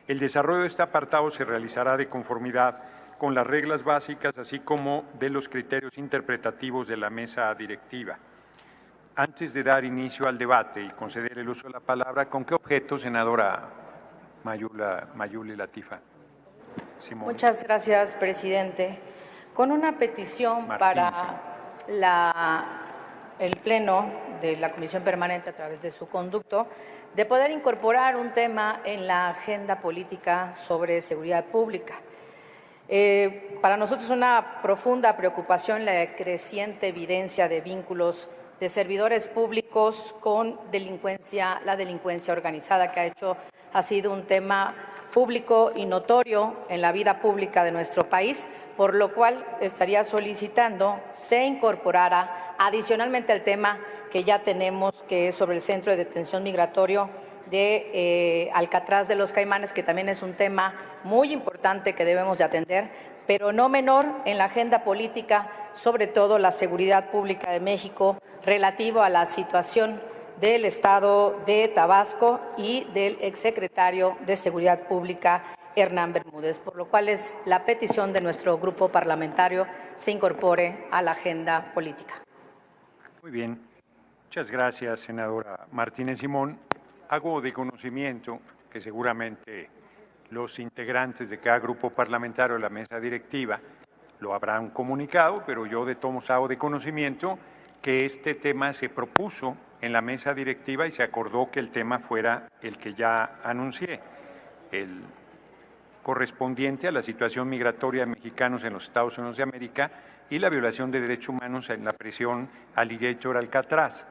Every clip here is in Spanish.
El desarrollo de este apartado se realizará de conformidad con las reglas básicas, así como de los criterios interpretativos de la mesa directiva. Antes de dar inicio al debate y conceder el uso de la palabra, ¿con qué objeto, senadora Mayuli Latifa? Simón. Muchas gracias, presidente. Con una petición para el Pleno de la Comisión Permanente a través de su conducto, de poder incorporar un tema en la agenda política sobre seguridad pública. Para nosotros es una profunda preocupación la creciente evidencia de vínculos de servidores públicos con la delincuencia organizada, que ha sido un tema público y notorio en la vida pública de nuestro país, por lo cual estaría solicitando se incorporara adicionalmente al tema que ya tenemos, que es sobre el Centro de Detención Migratorio de Alcatraz de los Caimanes, que también es un tema muy importante que debemos de atender, pero no menor en la agenda política, sobre todo la seguridad pública de México, relativo a la situación del Estado de Tabasco y del exsecretario de Seguridad Pública, Hernán Bermúdez, por lo cual es la petición de nuestro grupo parlamentario se incorpore a la agenda política. Muy bien. Muchas gracias, senadora Martínez Simón. Hago de conocimiento que seguramente los integrantes de cada grupo parlamentario de la mesa directiva lo habrán comunicado, pero yo de todos modos hago de conocimiento que este tema se propuso en la mesa directiva y se acordó que el tema fuera el que ya anuncié, el correspondiente a la situación migratoria de mexicanos en los Estados Unidos de América y la violación de derechos humanos en la prisión Alligator Alcatraz.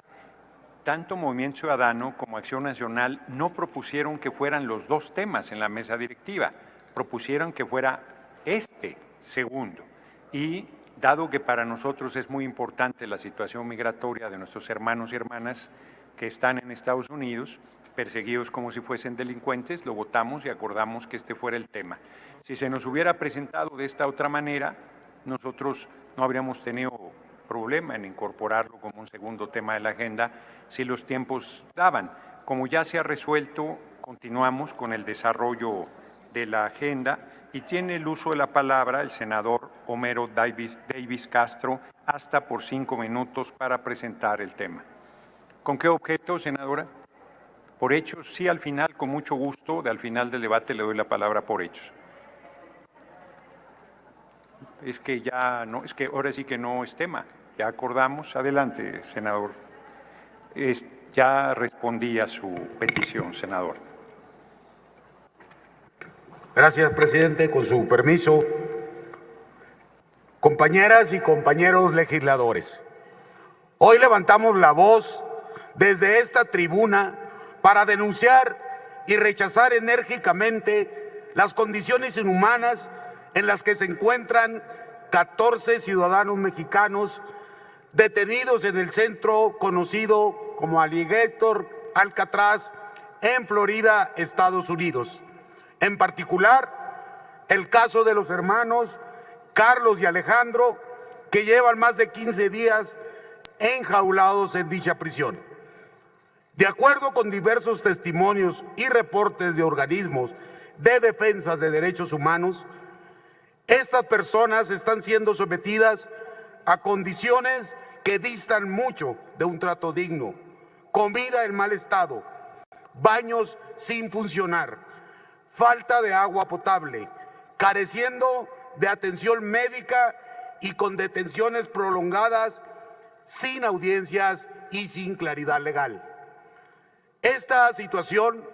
Tanto Movimiento Ciudadano como Acción Nacional no propusieron que fueran los dos temas en la mesa directiva, propusieron que fuera este segundo. Y dado que para nosotros es muy importante la situación migratoria de nuestros hermanos y hermanas que están en Estados Unidos, perseguidos como si fuesen delincuentes, lo votamos y acordamos que este fuera el tema. Si se nos hubiera presentado de esta otra manera, nosotros no habríamos tenido problema en incorporarlo como un segundo tema de la agenda si los tiempos daban. Como ya se ha resuelto, continuamos con el desarrollo de la agenda y tiene el uso de la palabra el senador Homero Davis Castro hasta por 5 minutos para presentar el tema. ¿Con qué objeto, senadora? Por hechos, sí, al final, con mucho gusto, al final del debate le doy la palabra por hechos. Es que ahora sí que no es tema, ya acordamos. Adelante, senador. Ya respondí a su petición, senador. Gracias, presidente. Con su permiso, compañeras y compañeros legisladores, hoy levantamos la voz desde esta tribuna para denunciar y rechazar enérgicamente las condiciones inhumanas en las que se encuentran 14 ciudadanos mexicanos detenidos en el centro conocido como Alligator Alcatraz en Florida, Estados Unidos. En particular, el caso de los hermanos Carlos y Alejandro, que llevan más de 15 días enjaulados en dicha prisión. De acuerdo con diversos testimonios y reportes de organismos de defensa de derechos humanos, estas personas están siendo sometidas a condiciones que distan mucho de un trato digno: comida en mal estado, baños sin funcionar, falta de agua potable, careciendo de atención médica y con detenciones prolongadas, sin audiencias y sin claridad legal. Esta situación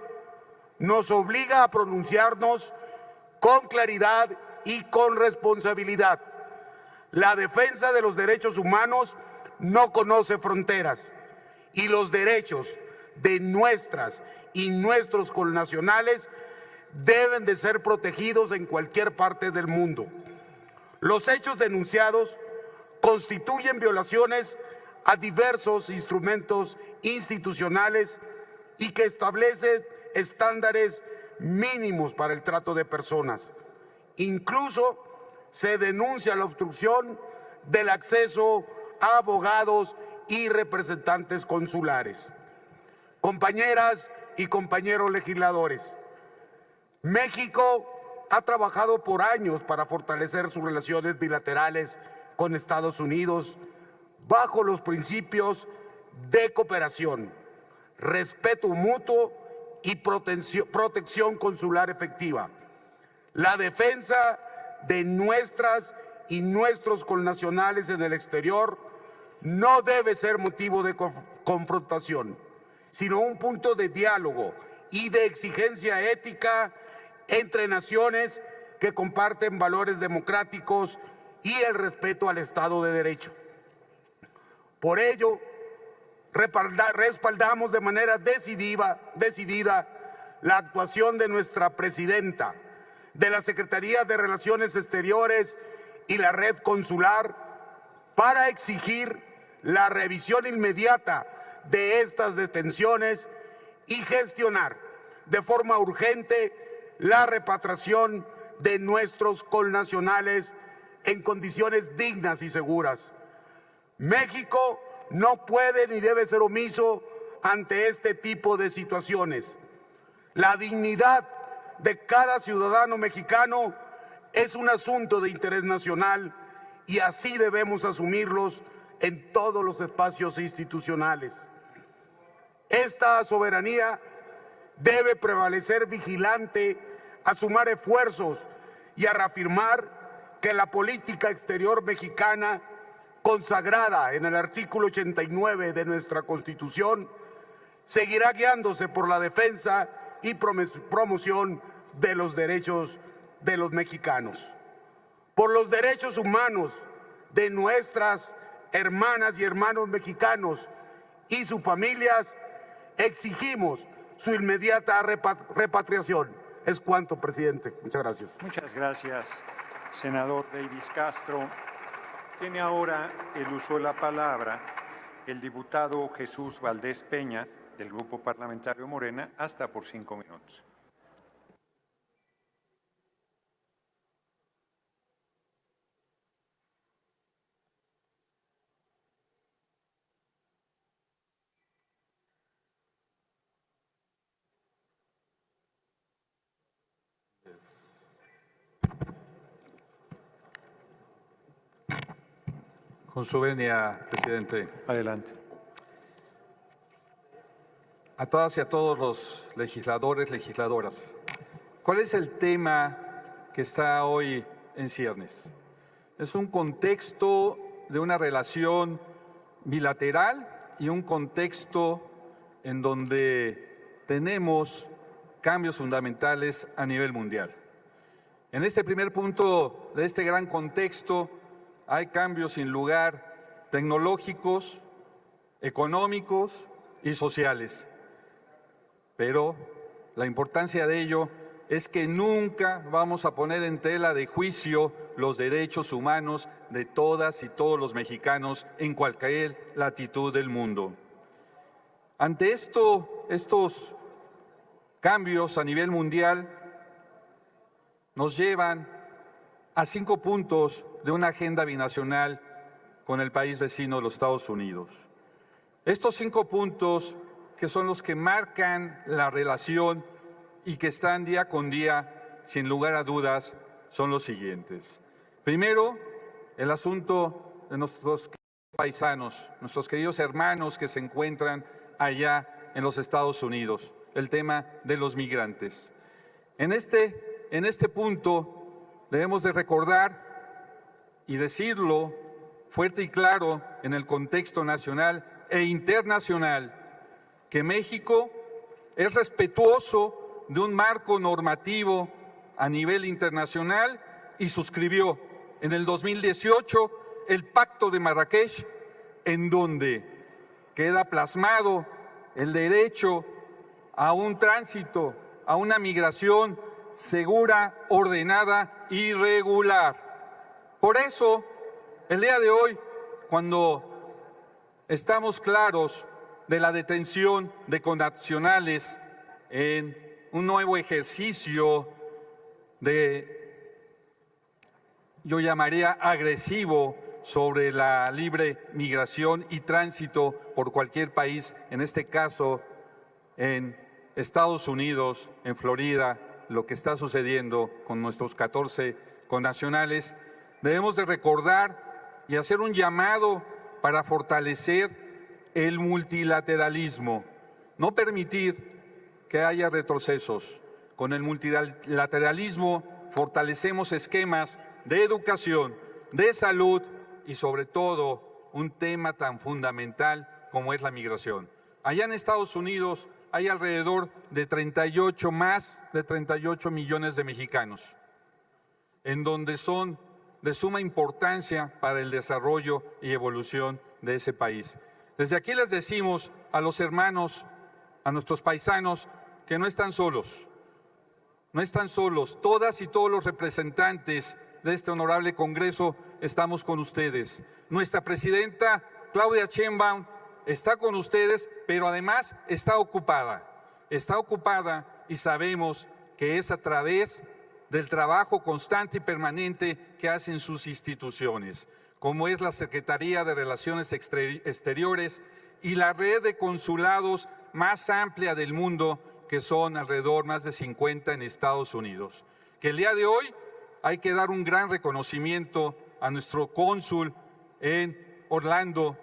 nos obliga a pronunciarnos con claridad y con responsabilidad. La defensa de los derechos humanos no conoce fronteras y los derechos de nuestras y nuestros connacionales deben de ser protegidos en cualquier parte del mundo. Los hechos denunciados constituyen violaciones a diversos instrumentos institucionales y que establecen estándares mínimos para el trato de personas. Incluso se denuncia la obstrucción del acceso a abogados y representantes consulares. Compañeras y compañeros legisladores, México ha trabajado por años para fortalecer sus relaciones bilaterales con Estados Unidos bajo los principios de cooperación, respeto mutuo y protección consular efectiva. La defensa de nuestras y nuestros connacionales en el exterior no debe ser motivo de confrontación, sino un punto de diálogo y de exigencia ética entre naciones que comparten valores democráticos y el respeto al Estado de Derecho. Por ello, respaldamos de manera decidida la actuación de nuestra presidenta, de la Secretaría de Relaciones Exteriores y la red consular para exigir la revisión inmediata de estas detenciones y gestionar de forma urgente la repatriación de nuestros connacionales en condiciones dignas y seguras. México no puede ni debe ser omiso ante este tipo de situaciones. La dignidad de cada ciudadano mexicano es un asunto de interés nacional y así debemos asumirlos en todos los espacios institucionales. Esta soberanía debe prevalecer vigilante a sumar esfuerzos y a reafirmar que la política exterior mexicana, consagrada en el artículo 89 de nuestra Constitución, seguirá guiándose por la defensa y promoción de los derechos de los mexicanos, por los derechos humanos de nuestras hermanas y hermanos mexicanos y sus familias. Exigimos su inmediata repatriación. Es cuanto, presidente. Muchas gracias. Muchas gracias, senador Davis Castro. Tiene ahora el uso de la palabra el diputado Jesús Valdés Peña, del Grupo Parlamentario Morena, hasta por 5 minutos. Con su venia, presidente. Adelante. A todas y a todos los legisladores, legisladoras, ¿cuál es el tema que está hoy en ciernes? Es un contexto de una relación bilateral y un contexto en donde tenemos cambios fundamentales a nivel mundial. En este primer punto de este gran contexto hay cambios sin lugar tecnológicos, económicos y sociales. Pero la importancia de ello es que nunca vamos a poner en tela de juicio los derechos humanos de todas y todos los mexicanos en cualquier latitud del mundo. Ante estos cambios a nivel mundial nos llevan a 5 puntos de una agenda binacional con el país vecino de los Estados Unidos. Estos 5 puntos, que son los que marcan la relación y que están día con día, sin lugar a dudas, son los siguientes. Primero, el asunto de nuestros paisanos, nuestros queridos hermanos que se encuentran allá en los Estados Unidos, el tema de los migrantes. En este punto debemos de recordar y decirlo fuerte y claro en el contexto nacional e internacional que México es respetuoso de un marco normativo a nivel internacional y suscribió en el 2018 el Pacto de Marrakech, en donde queda plasmado el derecho a un tránsito, a una migración segura, ordenada y regular. Por eso, el día de hoy, cuando estamos claros de la detención de connacionales en un nuevo ejercicio yo llamaría agresivo, sobre la libre migración y tránsito por cualquier país, en este caso en Estados Unidos, en Florida, lo que está sucediendo con nuestros 14 connacionales, debemos de recordar y hacer un llamado para fortalecer el multilateralismo, no permitir que haya retrocesos. Con el multilateralismo fortalecemos esquemas de educación, de salud y sobre todo un tema tan fundamental como es la migración. Allá en Estados Unidos hay alrededor de 38 millones de mexicanos, en donde son de suma importancia para el desarrollo y evolución de ese país. Desde aquí les decimos a los hermanos, a nuestros paisanos, que no están solos. No están solos. Todas y todos los representantes de este honorable Congreso estamos con ustedes. Nuestra presidenta, Claudia Sheinbaum, está con ustedes, pero además está ocupada. Está ocupada y sabemos que es a través del trabajo constante y permanente que hacen sus instituciones, como es la Secretaría de Relaciones Exteriores y la red de consulados más amplia del mundo, que son alrededor más de 50 en Estados Unidos. Que el día de hoy hay que dar un gran reconocimiento a nuestro cónsul en Orlando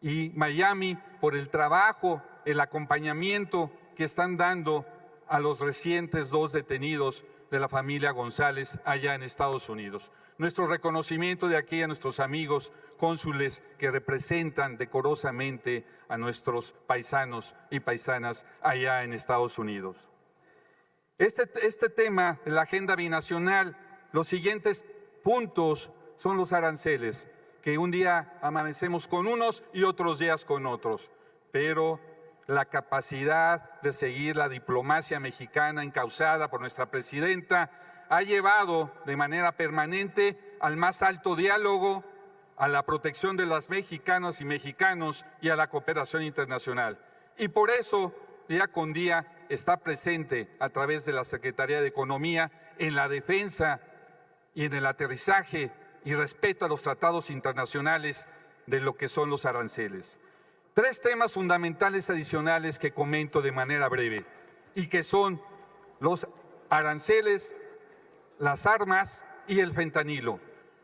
y Miami por el trabajo, el acompañamiento que están dando a los recientes 2 detenidos de la familia González allá en Estados Unidos. Nuestro reconocimiento de aquí a nuestros amigos cónsules que representan decorosamente a nuestros paisanos y paisanas allá en Estados Unidos. Este tema de la agenda binacional, los siguientes puntos son los aranceles, que un día amanecemos con unos y otros días con otros, pero la capacidad de seguir la diplomacia mexicana encauzada por nuestra presidenta ha llevado de manera permanente al más alto diálogo, a la protección de las mexicanas y mexicanos y a la cooperación internacional. Y por eso, día con día, está presente a través de la Secretaría de Economía en la defensa y en el aterrizaje y respeto a los tratados internacionales de lo que son los aranceles. 3 temas fundamentales adicionales que comento de manera breve y que son los aranceles, las armas y el fentanilo.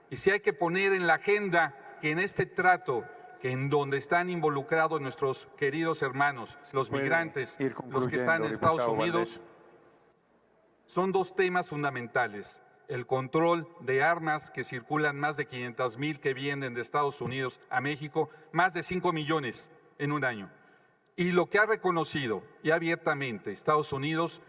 Y si hay que poner en la agenda que en este trato, que en donde están involucrados nuestros queridos hermanos, los migrantes, los que están en Estados Unidos, son 2 temas fundamentales. El control de armas, que circulan más de 500,000 que vienen de Estados Unidos a México, más de 5 millones en un año. Y lo que ha reconocido y abiertamente Estados Unidos,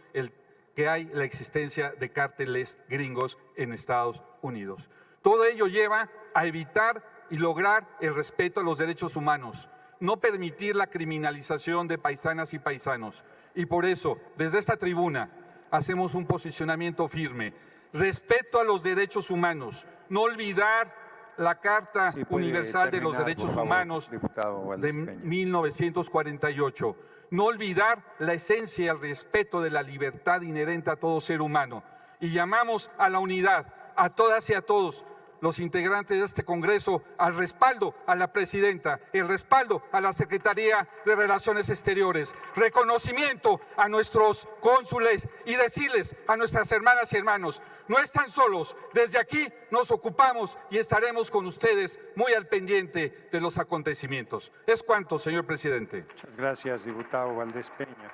que hay la existencia de cárteles gringos en Estados Unidos. Todo ello lleva a evitar y lograr el respeto a los derechos humanos, no permitir la criminalización de paisanas y paisanos. Y por eso, desde esta tribuna, hacemos un posicionamiento firme. Respeto a los derechos humanos, no olvidar la Carta Universal de los Derechos Humanos de 1948, no olvidar la esencia y el respeto de la libertad inherente a todo ser humano. Y llamamos a la unidad, a todas y a todos los integrantes de este Congreso, al respaldo a la presidenta, el respaldo a la Secretaría de Relaciones Exteriores, reconocimiento a nuestros cónsules y decirles a nuestras hermanas y hermanos, no están solos, desde aquí nos ocupamos y estaremos con ustedes muy al pendiente de los acontecimientos. Es cuanto, señor presidente. Muchas gracias, diputado Valdés Peña.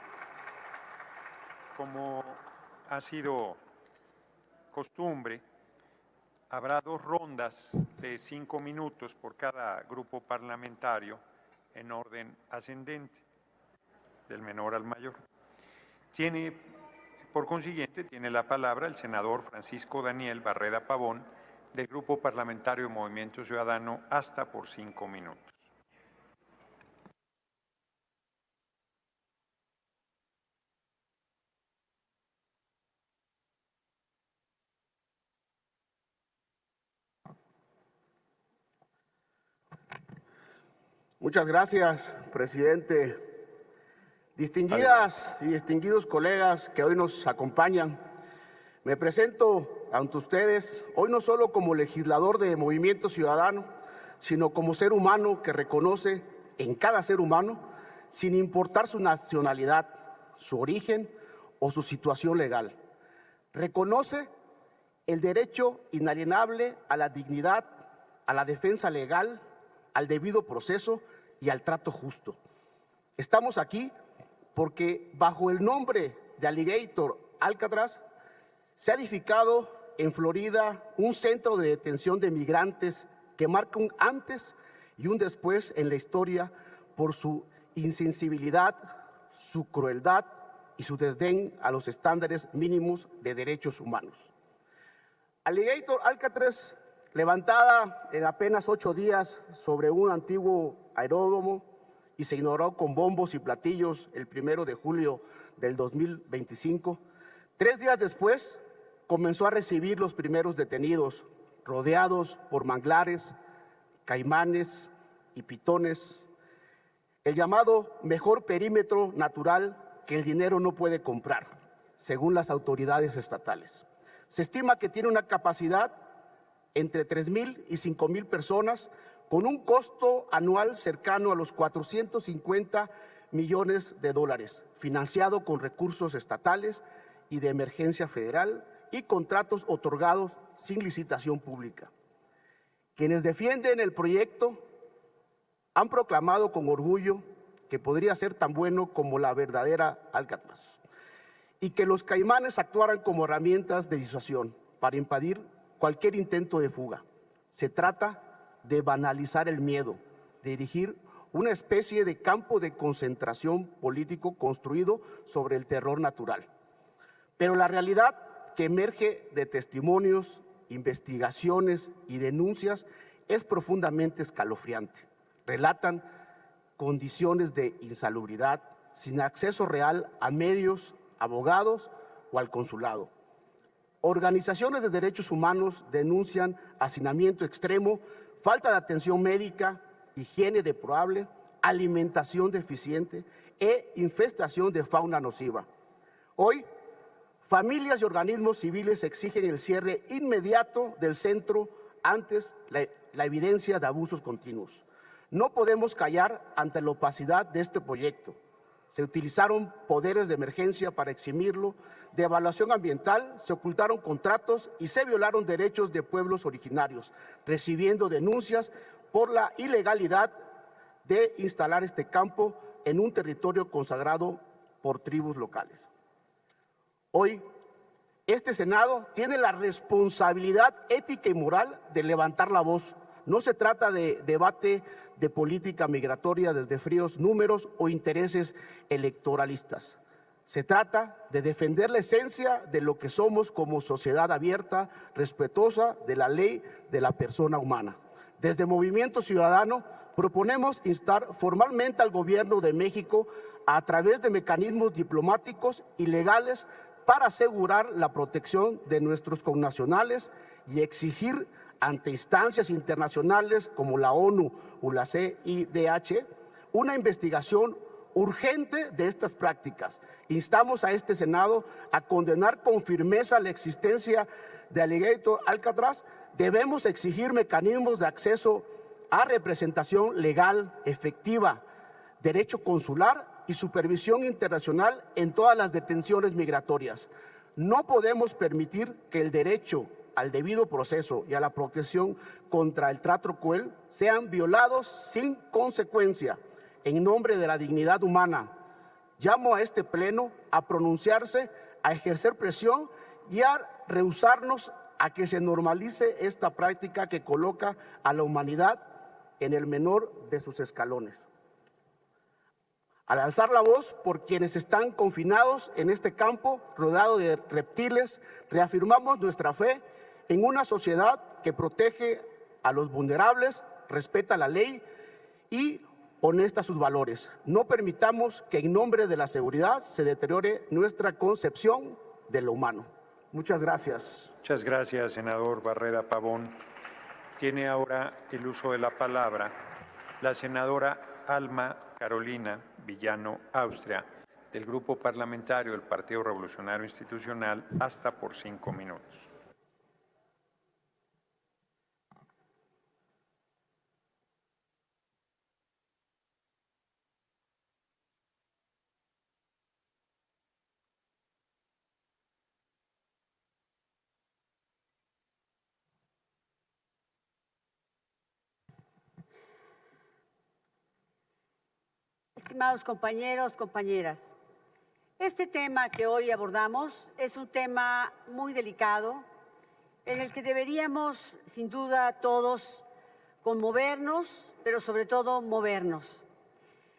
Como ha sido costumbre, habrá 2 rondas de 5 minutos por cada grupo parlamentario en orden ascendente, del menor al mayor. Por consiguiente, tiene la palabra el senador Francisco Daniel Barreda Pavón, del Grupo Parlamentario Movimiento Ciudadano, hasta por 5 minutos. Muchas gracias, presidente. Distinguidas y distinguidos colegas que hoy nos acompañan, me presento ante ustedes hoy no solo como legislador de Movimiento Ciudadano, sino como ser humano que reconoce en cada ser humano, sin importar su nacionalidad, su origen o su situación legal, Reconoce el derecho inalienable a la dignidad, a la defensa legal, al debido proceso y al trato justo. Estamos aquí porque bajo el nombre de Alligator Alcatraz se ha edificado en Florida un centro de detención de migrantes que marca un antes y un después en la historia por su insensibilidad, su crueldad y su desdén a los estándares mínimos de derechos humanos. Alligator Alcatraz, levantada en apenas 8 días sobre un antiguo aeródromo y se inauguró con bombos y platillos el 1 de julio del 2025, 3 días después comenzó a recibir los primeros detenidos, rodeados por manglares, caimanes y pitones, el llamado mejor perímetro natural que el dinero no puede comprar, según las autoridades estatales. Se estima que tiene una capacidad entre 3,000 y 5,000 personas, con un costo anual cercano a los 450 millones de dólares, financiado con recursos estatales y de emergencia federal y contratos otorgados sin licitación pública. Quienes defienden el proyecto han proclamado con orgullo que podría ser tan bueno como la verdadera Alcatraz y que los caimanes actuaran como herramientas de disuasión para impedir cualquier intento de fuga. Se trata de banalizar el miedo, de dirigir una especie de campo de concentración político construido sobre el terror natural. Pero la realidad que emerge de testimonios, investigaciones y denuncias es profundamente escalofriante. Relatan condiciones de insalubridad, sin acceso real a medios, abogados o al consulado. Organizaciones de derechos humanos denuncian hacinamiento extremo, falta de atención médica, higiene deplorable, alimentación deficiente e infestación de fauna nociva. Hoy, familias y organismos civiles exigen el cierre inmediato del centro antes la evidencia de abusos continuos. No podemos callar ante la opacidad de este proyecto. Se utilizaron poderes de emergencia para eximirlo de evaluación ambiental, se ocultaron contratos y se violaron derechos de pueblos originarios, recibiendo denuncias por la ilegalidad de instalar este campo en un territorio consagrado por tribus locales. Hoy, este Senado tiene la responsabilidad ética y moral de levantar la voz. No se trata de debate de política migratoria desde fríos números o intereses electoralistas. Se trata de defender la esencia de lo que somos como sociedad abierta, respetuosa de la ley de la persona humana. Desde Movimiento Ciudadano proponemos instar formalmente al Gobierno de México a través de mecanismos diplomáticos y legales para asegurar la protección de nuestros connacionales y exigir ante instancias internacionales como la ONU o la CIDH una investigación urgente de estas prácticas. Instamos a este Senado a condenar con firmeza la existencia de Alligator Alcatraz. Debemos exigir mecanismos de acceso a representación legal efectiva, derecho consular y supervisión internacional en todas las detenciones migratorias. No podemos permitir que el derecho al debido proceso y a la protección contra el trato cruel sean violados sin consecuencia. En nombre de la dignidad humana, llamo a este Pleno a pronunciarse, a ejercer presión y a rehusarnos a que se normalice esta práctica que coloca a la humanidad en el menor de sus escalones. Al alzar la voz por quienes están confinados en este campo rodeado de reptiles, reafirmamos nuestra fe en una sociedad que protege a los vulnerables, respeta la ley y honesta sus valores. No permitamos que en nombre de la seguridad se deteriore nuestra concepción de lo humano. Muchas gracias. Muchas gracias, senador Barrera Pavón. Tiene ahora el uso de la palabra la senadora Alma Carolina Villano Austria, del Grupo Parlamentario del Partido Revolucionario Institucional, hasta por 5 minutos. estimados compañeros, compañeras. Este tema que hoy abordamos es un tema muy delicado en el que deberíamos, sin duda, todos conmovernos, pero sobre todo movernos.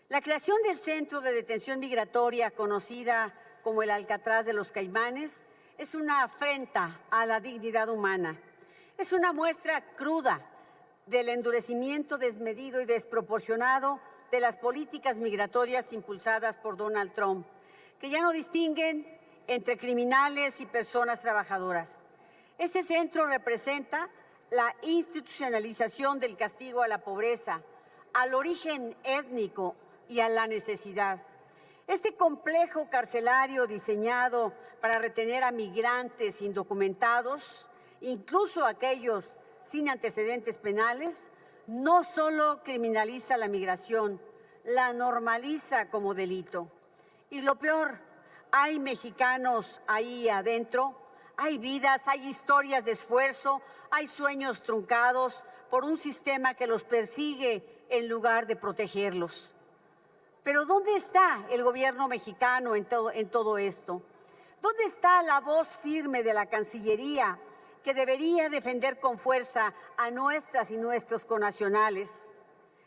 La creación del Centro de Detención Migratoria, conocida como el Alcatraz de los Caimanes, es una afrenta a la dignidad humana. Es una muestra cruda del endurecimiento desmedido y desproporcionado de las políticas migratorias impulsadas por Donald Trump, que ya no distinguen entre criminales y personas trabajadoras. Este centro representa la institucionalización del castigo a la pobreza, al origen étnico y a la necesidad. Este complejo carcelario diseñado para retener a migrantes indocumentados, incluso aquellos sin antecedentes penales, no solo criminaliza la migración, la normaliza como delito. Y lo peor, hay mexicanos ahí adentro, hay vidas, hay historias de esfuerzo, hay sueños truncados por un sistema que los persigue en lugar de protegerlos. Pero ¿dónde está el gobierno mexicano en todo esto? ¿Dónde está la voz firme de la Cancillería que debería defender con fuerza a nuestras y nuestros connacionales?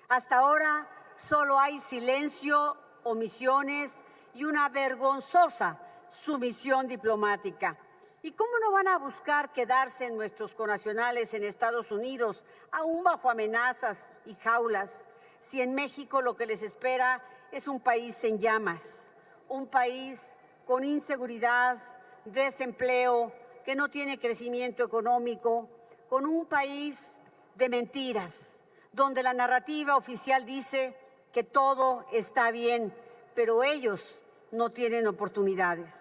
Hasta ahora solo hay silencio, omisiones y una vergonzosa sumisión diplomática. ¿Y cómo no van a buscar quedarse nuestros connacionales en Estados Unidos, aún bajo amenazas y jaulas, si en México lo que les espera es un país en llamas, un país con inseguridad, desempleo, que no tiene crecimiento económico, con un país de mentiras, donde la narrativa oficial dice que todo está bien, pero ellos no tienen oportunidades?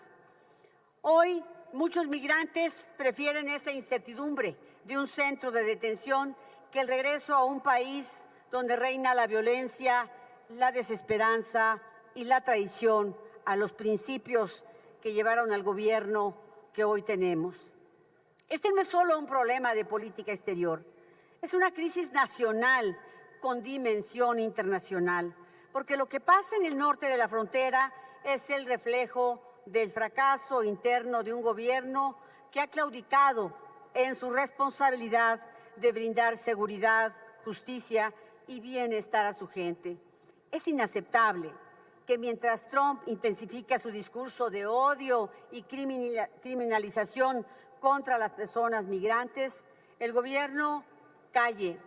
Hoy muchos migrantes prefieren esa incertidumbre de un centro de detención que el regreso a un país donde reina la violencia, la desesperanza y la traición a los principios que llevaron al gobierno que hoy tenemos. Este no es solo un problema de política exterior, es una crisis nacional con dimensión internacional, porque lo que pasa en el norte de la frontera es el reflejo del fracaso interno de un gobierno que ha claudicado en su responsabilidad de brindar seguridad, justicia y bienestar a su gente. Es inaceptable que mientras Trump intensifica su discurso de odio y criminalización contra las personas migrantes, el gobierno calle.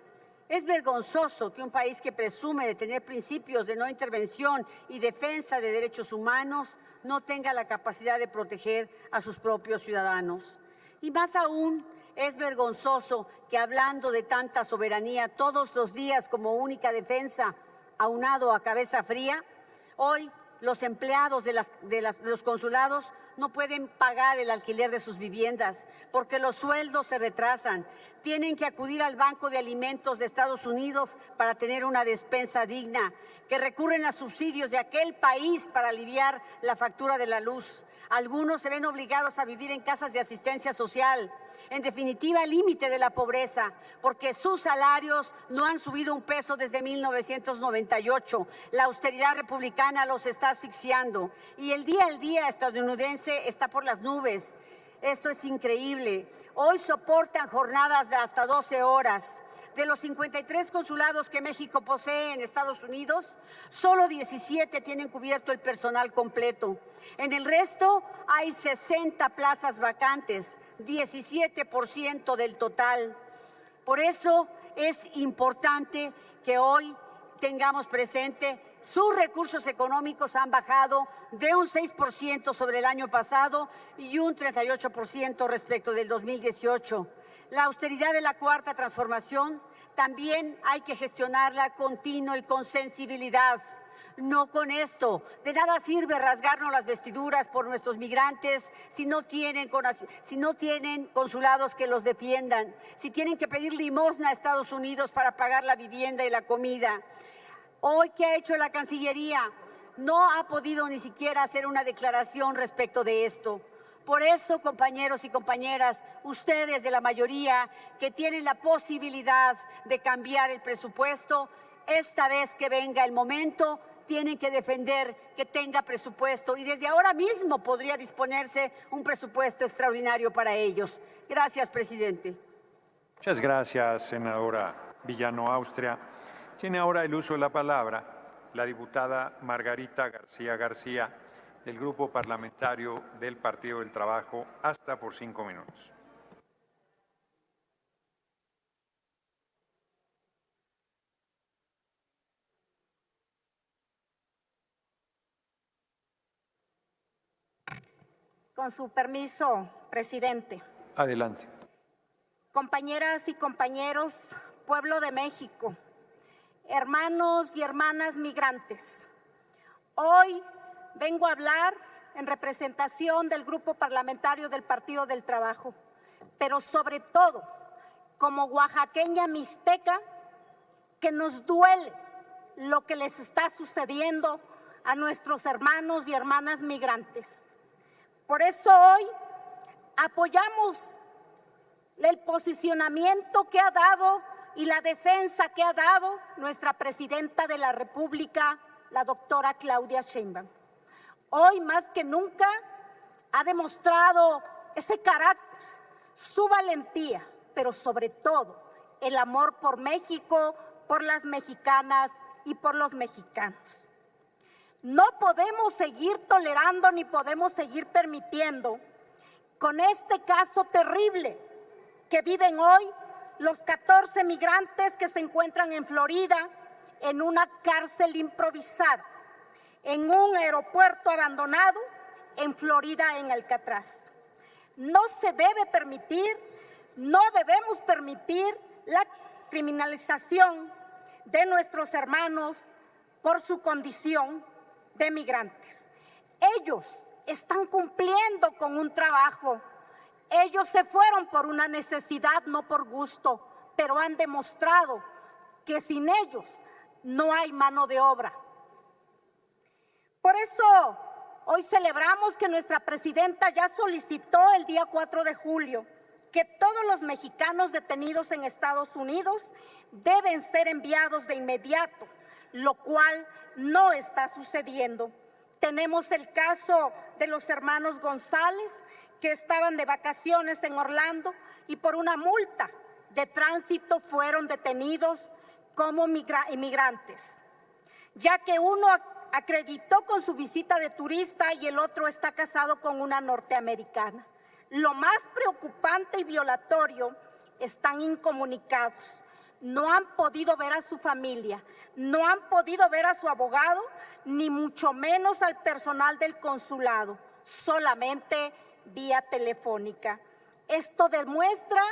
Es vergonzoso que un país que presume de tener principios de no intervención y defensa de derechos humanos no tenga la capacidad de proteger a sus propios ciudadanos. Y más aún, es vergonzoso que hablando de tanta soberanía todos los días como única defensa, aunado a cabeza fría, hoy los empleados de los consulados no pueden pagar el alquiler de sus viviendas porque los sueldos se retrasan. Tienen que acudir al Banco de Alimentos de Estados Unidos para tener una despensa digna, que recurren a subsidios de aquel país para aliviar la factura de la luz. Algunos se ven obligados a vivir en casas de asistencia social. En definitiva, el límite de la pobreza, porque sus salarios no han subido un peso desde 1998. La austeridad republicana los está asfixiando y el día al día estadounidense está por las nubes. Esto es increíble. Hoy soportan jornadas de hasta 12 horas. De los 53 consulados que México posee en Estados Unidos, solo 17 tienen cubierto el personal completo. En el resto hay 60 plazas vacantes, 17% del total. Por eso es importante que hoy tengamos presente sus recursos económicos han bajado de un 6% sobre el año pasado y un 38% respecto del 2018. La austeridad de la Cuarta Transformación también hay que gestionarla continuo y con sensibilidad. No con esto. De nada sirve rasgarnos las vestiduras por nuestros migrantes si no tienen consulados que los defiendan, si tienen que pedir limosna a Estados Unidos para pagar la vivienda y la comida. Hoy, ¿qué ha hecho la Cancillería? No ha podido ni siquiera hacer una declaración respecto de esto. Por eso, compañeros y compañeras, ustedes de la mayoría que tienen la posibilidad de cambiar el presupuesto, esta vez que venga el momento, tienen que defender que tenga presupuesto y desde ahora mismo podría disponerse un presupuesto extraordinario para ellos. Gracias, presidente. Muchas gracias, senadora Villano Austria. Tiene ahora el uso de la palabra la diputada Margarita García García, del Grupo Parlamentario del Partido del Trabajo, hasta por 5 minutos. Con su permiso, presidente. Adelante. Compañeras y compañeros, pueblo de México, hermanos y hermanas migrantes, hoy vengo a hablar en representación del Grupo Parlamentario del Partido del Trabajo, pero sobre todo como oaxaqueña mixteca, que nos duele lo que les está sucediendo a nuestros hermanos y hermanas migrantes. Por eso hoy apoyamos el posicionamiento que ha dado y la defensa que ha dado nuestra presidenta de la República, la doctora Claudia Sheinbaum. Hoy más que nunca ha demostrado ese carácter, su valentía, pero sobre todo el amor por México, por las mexicanas y por los mexicanos. No podemos seguir tolerando ni podemos seguir permitiendo con este caso terrible que viven hoy los 14 migrantes que se encuentran en Florida en una cárcel improvisada, en un aeropuerto abandonado en Florida, en Alcatraz. No se debe permitir, no debemos permitir la criminalización de nuestros hermanos por su condición de migrantes. Ellos están cumpliendo con un trabajo. Ellos se fueron por una necesidad, no por gusto, pero han demostrado que sin ellos no hay mano de obra. Por eso hoy celebramos que nuestra presidenta ya solicitó el día 4 de julio que todos los mexicanos detenidos en Estados Unidos deben ser enviados de inmediato, lo cual no está sucediendo. Tenemos el caso de los hermanos González, que estaban de vacaciones en Orlando y por una multa de tránsito fueron detenidos como inmigrantes, ya que uno acreditó con su visita de turista y el otro está casado con una norteamericana. Lo más preocupante y violatorio, están incomunicados. No han podido ver a su familia, no han podido ver a su abogado, ni mucho menos al personal del consulado, solamente vía telefónica. Esto demuestra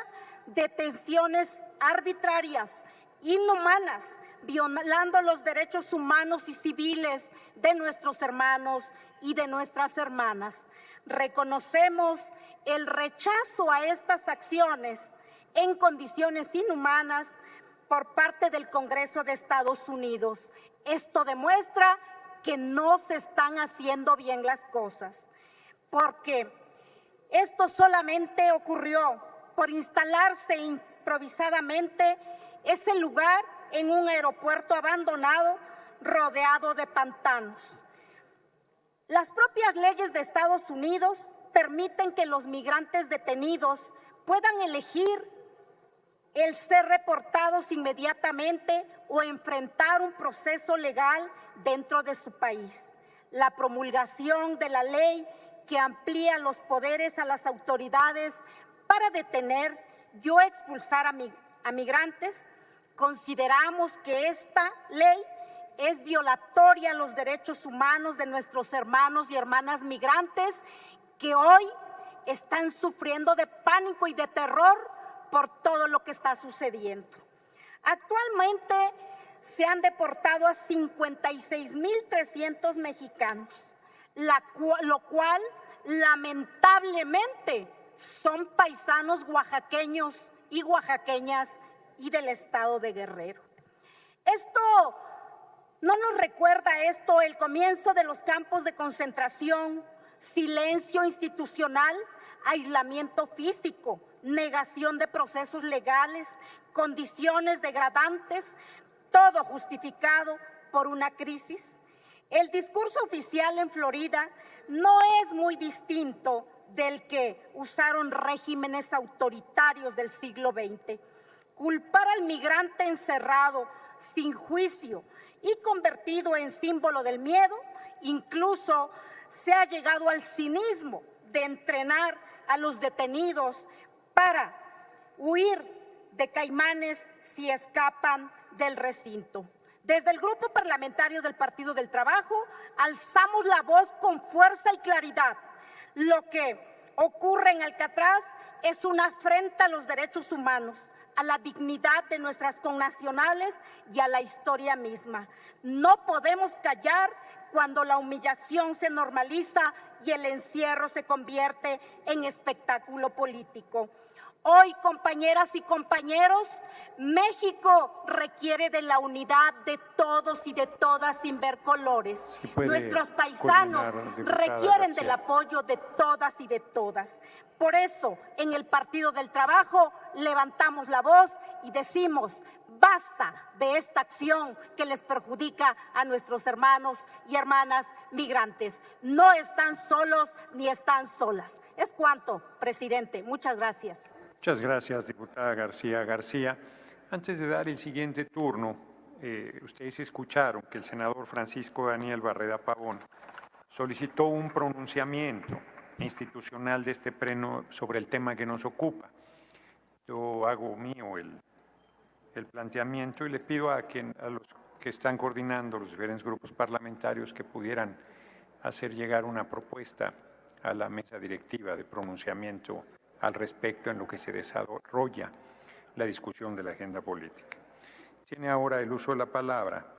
detenciones arbitrarias, inhumanas, violando los derechos humanos y civiles de nuestros hermanos y de nuestras hermanas. Reconocemos el rechazo a estas acciones en condiciones inhumanas por parte del Congreso de Estados Unidos. Esto demuestra que no se están haciendo bien las cosas, porque esto solamente ocurrió por instalarse improvisadamente ese lugar en un aeropuerto abandonado rodeado de pantanos. Las propias leyes de Estados Unidos permiten que los migrantes detenidos puedan elegir el ser reportados inmediatamente o enfrentar un proceso legal dentro de su país. La promulgación de la ley que amplía los poderes a las autoridades para detener o expulsar a migrantes, consideramos que esta ley es violatoria a los derechos humanos de nuestros hermanos y hermanas migrantes que hoy están sufriendo de pánico y de terror por todo lo que está sucediendo. Actualmente se han deportado a 56,300 mexicanos, lo cual lamentablemente son paisanos oaxaqueños y oaxaqueñas y del estado de Guerrero. Esto no nos recuerda el comienzo de los campos de concentración, silencio institucional, aislamiento físico, negación de procesos legales, condiciones degradantes, todo justificado por una crisis. El discurso oficial en Florida no es muy distinto del que usaron regímenes autoritarios del siglo XX. Culpar al migrante encerrado sin juicio y convertido en símbolo del miedo, incluso se ha llegado al cinismo de entrenar a los detenidos para huir de caimanes si escapan del recinto. Desde el Grupo Parlamentario del Partido del Trabajo alzamos la voz con fuerza y claridad. Lo que ocurre en Alcatraz es una afrenta a los derechos humanos, a la dignidad de nuestras connacionales y a la historia misma. No podemos callar cuando la humillación se normaliza y el encierro se convierte en espectáculo político. Hoy, compañeras y compañeros, México requiere de la unidad de todos y de todas sin ver colores. Nuestros paisanos requieren del apoyo de todas y de todas. Por eso, en el Partido del Trabajo levantamos la voz y decimos: basta de esta acción que les perjudica a nuestros hermanos y hermanas migrantes. No están solos ni están solas. Es cuanto, presidente. Muchas gracias. Muchas gracias, diputada García García. Antes de dar el siguiente turno, ustedes escucharon que el senador Francisco Daniel Barreda Pavón solicitó un pronunciamiento institucional de este pleno sobre el tema que nos ocupa. Yo hago mío el planteamiento y le pido a los que están coordinando los diferentes grupos parlamentarios que pudieran hacer llegar una propuesta a la mesa directiva de pronunciamiento al respecto en lo que se desarrolla la discusión de la agenda política. Tiene ahora el uso de la palabra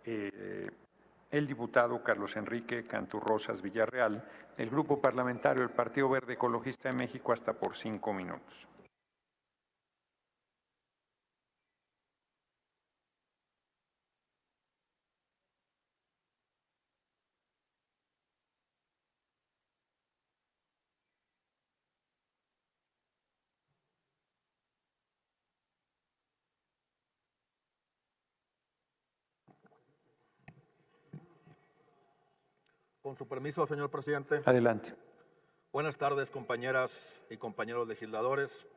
el diputado Carlos Enrique Canturrosas Villarreal, del Grupo Parlamentario del Partido Verde Ecologista de México, hasta por 5 minutos. Con su permiso, señor presidente. Adelante. Buenas tardes, compañeras y compañeros legisladores.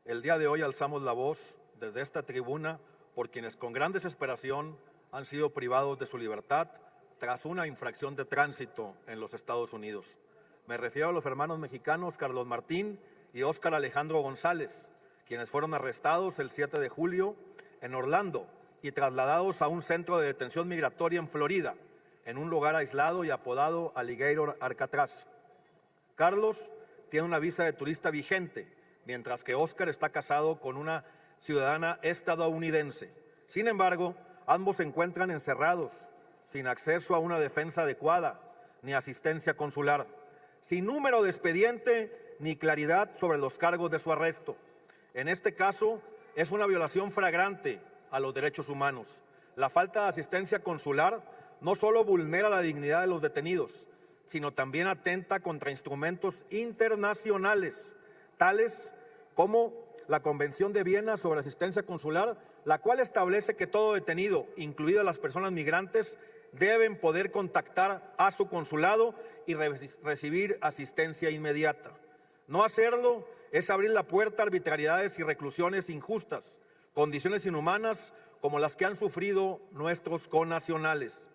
El día de hoy alzamos la voz desde esta tribuna por quienes con gran desesperación han sido privados de su libertad tras una infracción de tránsito en los Estados Unidos. Me refiero a los hermanos mexicanos Carlos Martín y Óscar Alejandro González, quienes fueron arrestados el 7 de julio en Orlando y trasladados a un centro de detención migratoria en Florida, en un lugar aislado y apodado Alligator Alcatraz. Carlos tiene una visa de turista vigente, mientras que Óscar está casado con una ciudadana estadounidense. Sin embargo, ambos se encuentran encerrados, sin acceso a una defensa adecuada, ni asistencia consular, sin número de expediente, ni claridad sobre los cargos de su arresto. En este caso, es una violación flagrante a los derechos humanos. La falta de asistencia consular no solo vulnera la dignidad de los detenidos, sino también atenta contra instrumentos internacionales, tales como la Convención de Viena sobre Asistencia Consular, la cual establece que todo detenido, incluidas las personas migrantes, deben poder contactar a su consulado y recibir asistencia inmediata. No hacerlo es abrir la puerta a arbitrariedades y reclusiones injustas, condiciones inhumanas como las que han sufrido nuestros connacionales.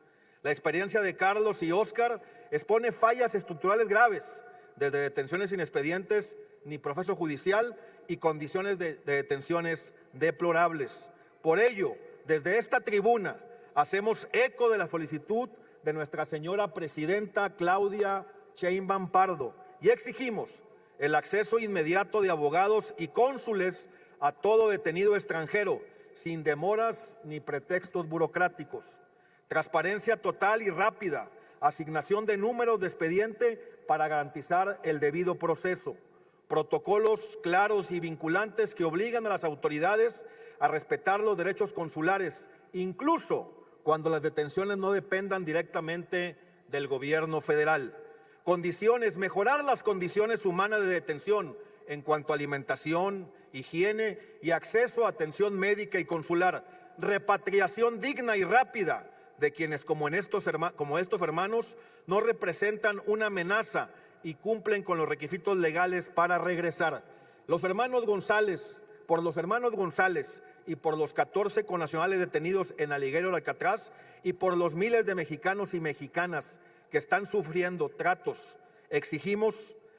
La experiencia de Carlos y Óscar expone fallas estructurales graves, desde detenciones sin expedientes ni proceso judicial y condiciones de detenciones deplorables. Por ello, desde esta tribuna hacemos eco de la solicitud de nuestra señora presidenta Claudia Sheinbaum Pardo y exigimos el acceso inmediato de abogados y cónsules a todo detenido extranjero, sin demoras ni pretextos burocráticos. Transparencia total y rápida, asignación de números de expediente para garantizar el debido proceso, protocolos claros y vinculantes que obligan a las autoridades a respetar los derechos consulares, incluso cuando las detenciones no dependan directamente del gobierno federal. Mejorar las condiciones humanas de detención en cuanto a alimentación, higiene y acceso a atención médica y consular, repatriación digna y rápida de quienes como estos hermanos no representan una amenaza y cumplen con los requisitos legales para regresar. Los hermanos González, por los hermanos González y por los 14 connacionales detenidos en Aliguero de Alcatraz y por los miles de mexicanos y mexicanas que están sufriendo tratos, exigimos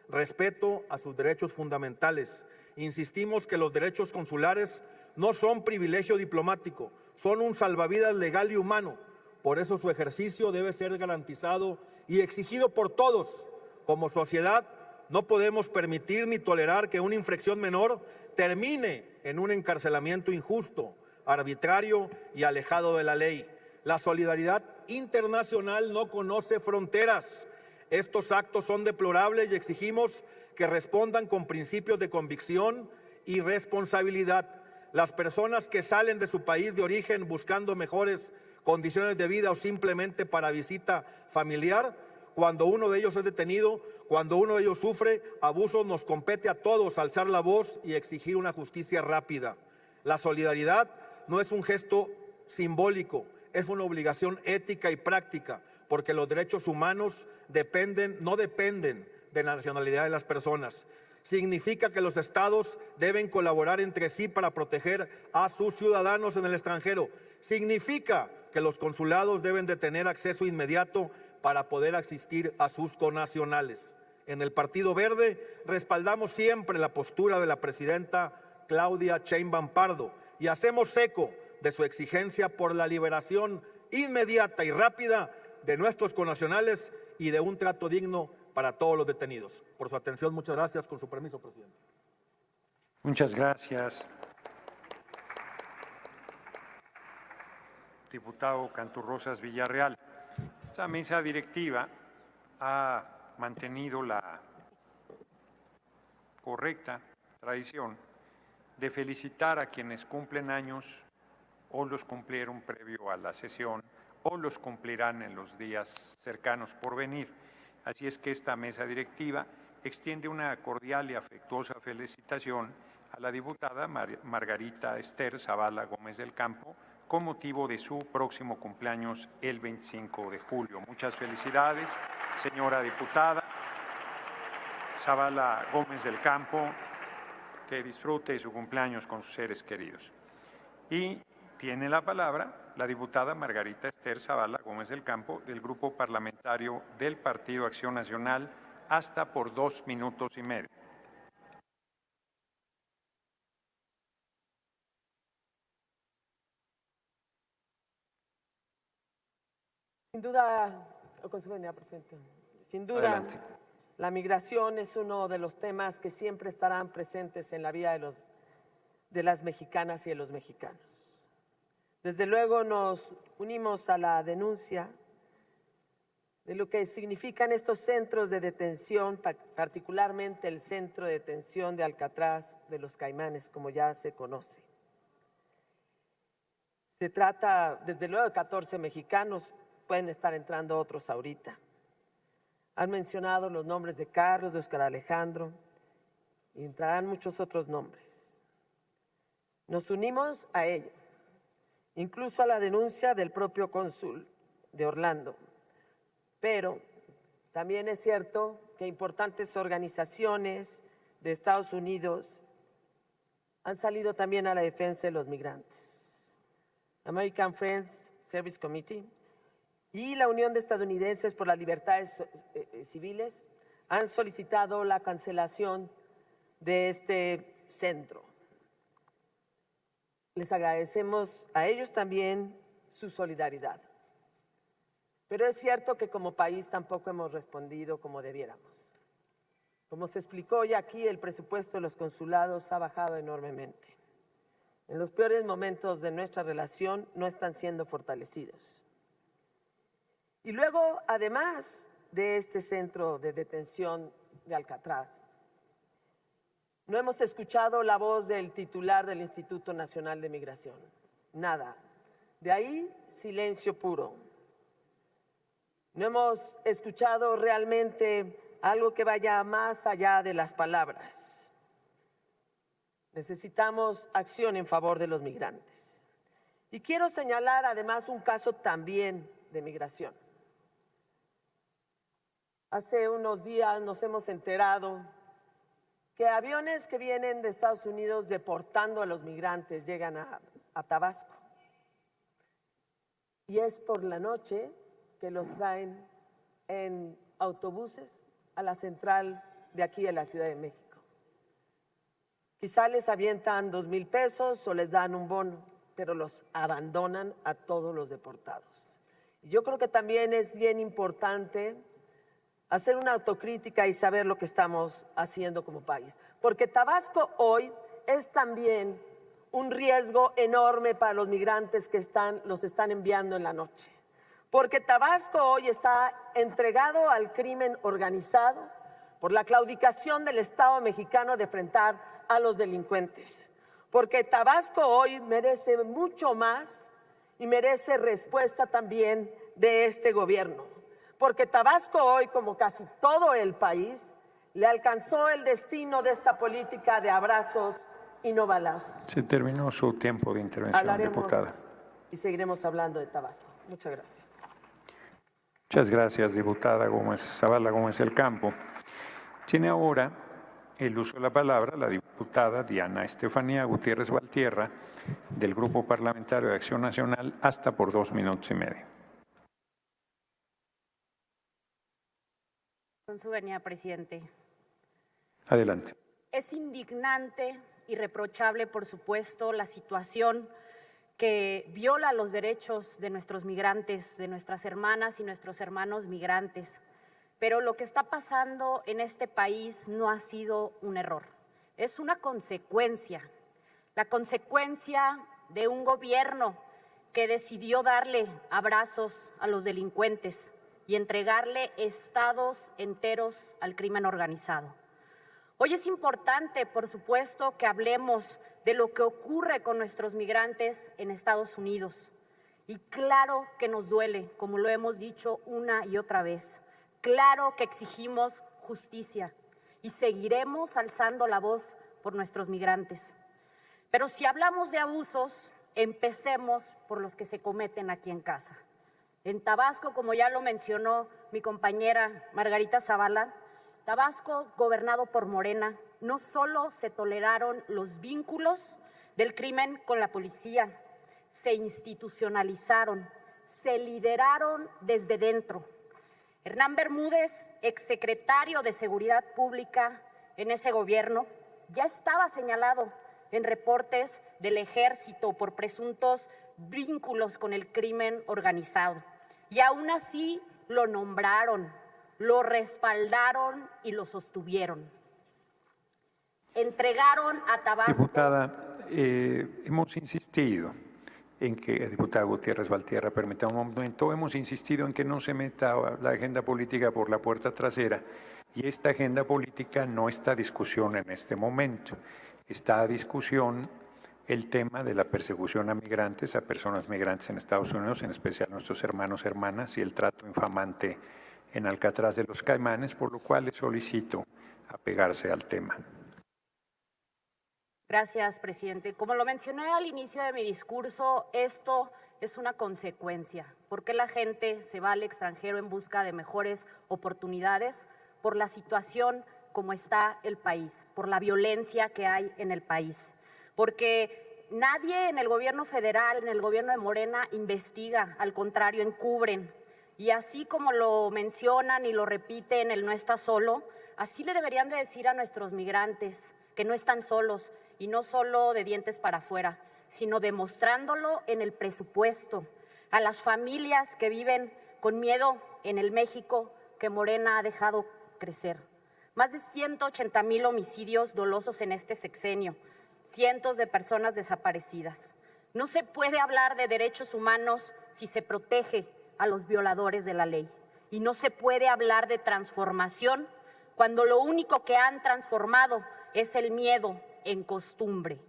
respeto a sus derechos fundamentales. Insistimos que los derechos consulares no son privilegio diplomático, son un salvavidas legal y humano. Por eso su ejercicio debe ser garantizado y exigido por todos. Como sociedad no podemos permitir ni tolerar que una infracción menor termine en un encarcelamiento injusto, arbitrario y alejado de la ley. La solidaridad internacional no conoce fronteras. Estos actos son deplorables y exigimos que respondan con principios de convicción y responsabilidad. Las personas que salen de su país de origen buscando mejores condiciones de vida o simplemente para visita familiar, cuando uno de ellos es detenido, cuando uno de ellos sufre abusos, nos compete a todos alzar la voz y exigir una justicia rápida. La solidaridad no es un gesto simbólico, es una obligación ética y práctica, porque los derechos humanos no dependen de la nacionalidad de las personas. Significa que los estados deben colaborar entre sí para proteger a sus ciudadanos en el extranjero. Significa que los consulados deben de tener acceso inmediato para poder asistir a sus connacionales. En el Partido Verde respaldamos siempre la postura de la presidenta Claudia Sheinbaum Pardo y hacemos eco de su exigencia por la liberación inmediata y rápida de nuestros connacionales y de un trato digno para todos los detenidos. Por su atención, muchas gracias. Con su permiso, presidente. Muchas gracias. Diputado Canturrosas Villarreal. Esta mesa directiva ha mantenido la correcta tradición de felicitar a quienes cumplen años o los cumplieron previo a la sesión o los cumplirán en los días cercanos por venir. Así es que esta mesa directiva extiende una cordial y afectuosa felicitación a la diputada Margarita Esther Zavala Gómez del Campo con motivo de su próximo cumpleaños el 25 de julio. Muchas felicidades, señora diputada Zavala Gómez del Campo, que disfrute su cumpleaños con sus seres queridos. Y tiene la palabra la diputada Margarita Esther Zavala Gómez del Campo, del Grupo Parlamentario del Partido Acción Nacional, hasta por 2 minutos y medio. Sin duda, con su venia, presidente. Sin duda, adelante. La migración es uno de los temas que siempre estarán presentes en la vida de las mexicanas y de los mexicanos. Desde luego nos unimos a la denuncia de lo que significan estos centros de detención, particularmente el centro de detención de Alcatraz de los Caimanes, como ya se conoce. Se trata, desde luego, de 14 mexicanos, pueden estar entrando otros ahorita. Han mencionado los nombres de Carlos, de Oscar Alejandro, y entrarán muchos otros nombres. Nos unimos a ello, incluso a la denuncia del propio cónsul de Orlando. Pero también es cierto que importantes organizaciones de Estados Unidos han salido también a la defensa de los migrantes. American Friends Service Committee y la Unión de Estadounidenses por las Libertades Civiles han solicitado la cancelación de este centro. Les agradecemos a ellos también su solidaridad. Pero es cierto que como país tampoco hemos respondido como debiéramos. Como se explicó ya aquí, el presupuesto de los consulados ha bajado enormemente. En los peores momentos de nuestra relación no están siendo fortalecidos. Y luego, además de este centro de detención de Alcatraz, no hemos escuchado la voz del titular del Instituto Nacional de Migración. Nada. De ahí, silencio puro. No hemos escuchado realmente algo que vaya más allá de las palabras. Necesitamos acción en favor de los migrantes. Y quiero señalar además un caso también de migración. Hace unos días nos hemos enterado que aviones que vienen de Estados Unidos deportando a los migrantes llegan a Tabasco. Y es por la noche que los traen en autobuses a la central de aquí de la Ciudad de México. Quizá les avientan 2,000 pesos o les dan un bono, pero los abandonan a todos los deportados. Y yo creo que también es bien importante hacer una autocrítica y saber lo que estamos haciendo como país. Porque Tabasco hoy es también un riesgo enorme para los migrantes que los están enviando en la noche. Porque Tabasco hoy está entregado al crimen organizado por la claudicación del Estado mexicano de enfrentar a los delincuentes. Porque Tabasco hoy merece mucho más y merece respuesta también de este gobierno. Porque Tabasco hoy, como casi todo el país, le alcanzó el destino de esta política de abrazos y no balazos. Se terminó su tiempo de intervención, Hablaremos diputada. y seguiremos hablando de Tabasco. Muchas gracias. Muchas gracias, diputada Zavala Gómez del Campo. Tiene ahora el uso de la palabra la diputada Diana Estefanía Gutiérrez Valtierra, del Grupo Parlamentario de Acción Nacional, hasta por 2 minutos y medio. Con su venia, presidente. Adelante. Es indignante y reprochable, por supuesto, la situación que viola los derechos de nuestros migrantes, de nuestras hermanas y nuestros hermanos migrantes. Pero lo que está pasando en este país no ha sido un error, es una consecuencia. La consecuencia de un gobierno que decidió darle abrazos a los delincuentes y entregarle estados enteros al crimen organizado. Hoy es importante, por supuesto, que hablemos de lo que ocurre con nuestros migrantes en Estados Unidos. Y claro que nos duele, como lo hemos dicho una y otra vez. Claro que exigimos justicia y seguiremos alzando la voz por nuestros migrantes. Pero si hablamos de abusos, empecemos por los que se cometen aquí en casa. En Tabasco, como ya lo mencionó mi compañera Margarita Zavala, Tabasco, gobernado por Morena, no solo se toleraron los vínculos del crimen con la policía, se institucionalizaron, se lideraron desde dentro. Hernán Bermúdez, exsecretario de Seguridad Pública en ese gobierno, ya estaba señalado en reportes del Ejército por presuntos vínculos con el crimen organizado. Y aún así lo nombraron, lo respaldaron y lo sostuvieron. Entregaron a Tabasco. Diputada, hemos insistido en que, diputada Gutiérrez Valtierra, permítame un momento, hemos insistido en que no se meta la agenda política por la puerta trasera y esta agenda política no está a discusión en este momento. Está a discusión el tema de la persecución a migrantes, a personas migrantes en Estados Unidos, en especial nuestros hermanos, hermanas, y el trato infamante en Alcatraz de los Caimanes, por lo cual les solicito apegarse al tema. Gracias, presidente. Como lo mencioné al inicio de mi discurso, esto es una consecuencia. ¿Por qué la gente se va al extranjero en busca de mejores oportunidades? Por la situación como está el país, por la violencia que hay en el país. Porque nadie en el gobierno federal, en el gobierno de Morena, investiga, al contrario, encubren. Y así como lo mencionan y lo repiten, el no está solo, así le deberían de decir a nuestros migrantes que no están solos, y no solo de dientes para afuera, sino demostrándolo en el presupuesto, a las familias que viven con miedo en el México que Morena ha dejado crecer. Más de 180,000 homicidios dolosos en este sexenio, cientos de personas desaparecidas. No se puede hablar de derechos humanos si se protege a los violadores de la ley. Y no se puede hablar de transformación cuando lo único que han transformado es el miedo en costumbre.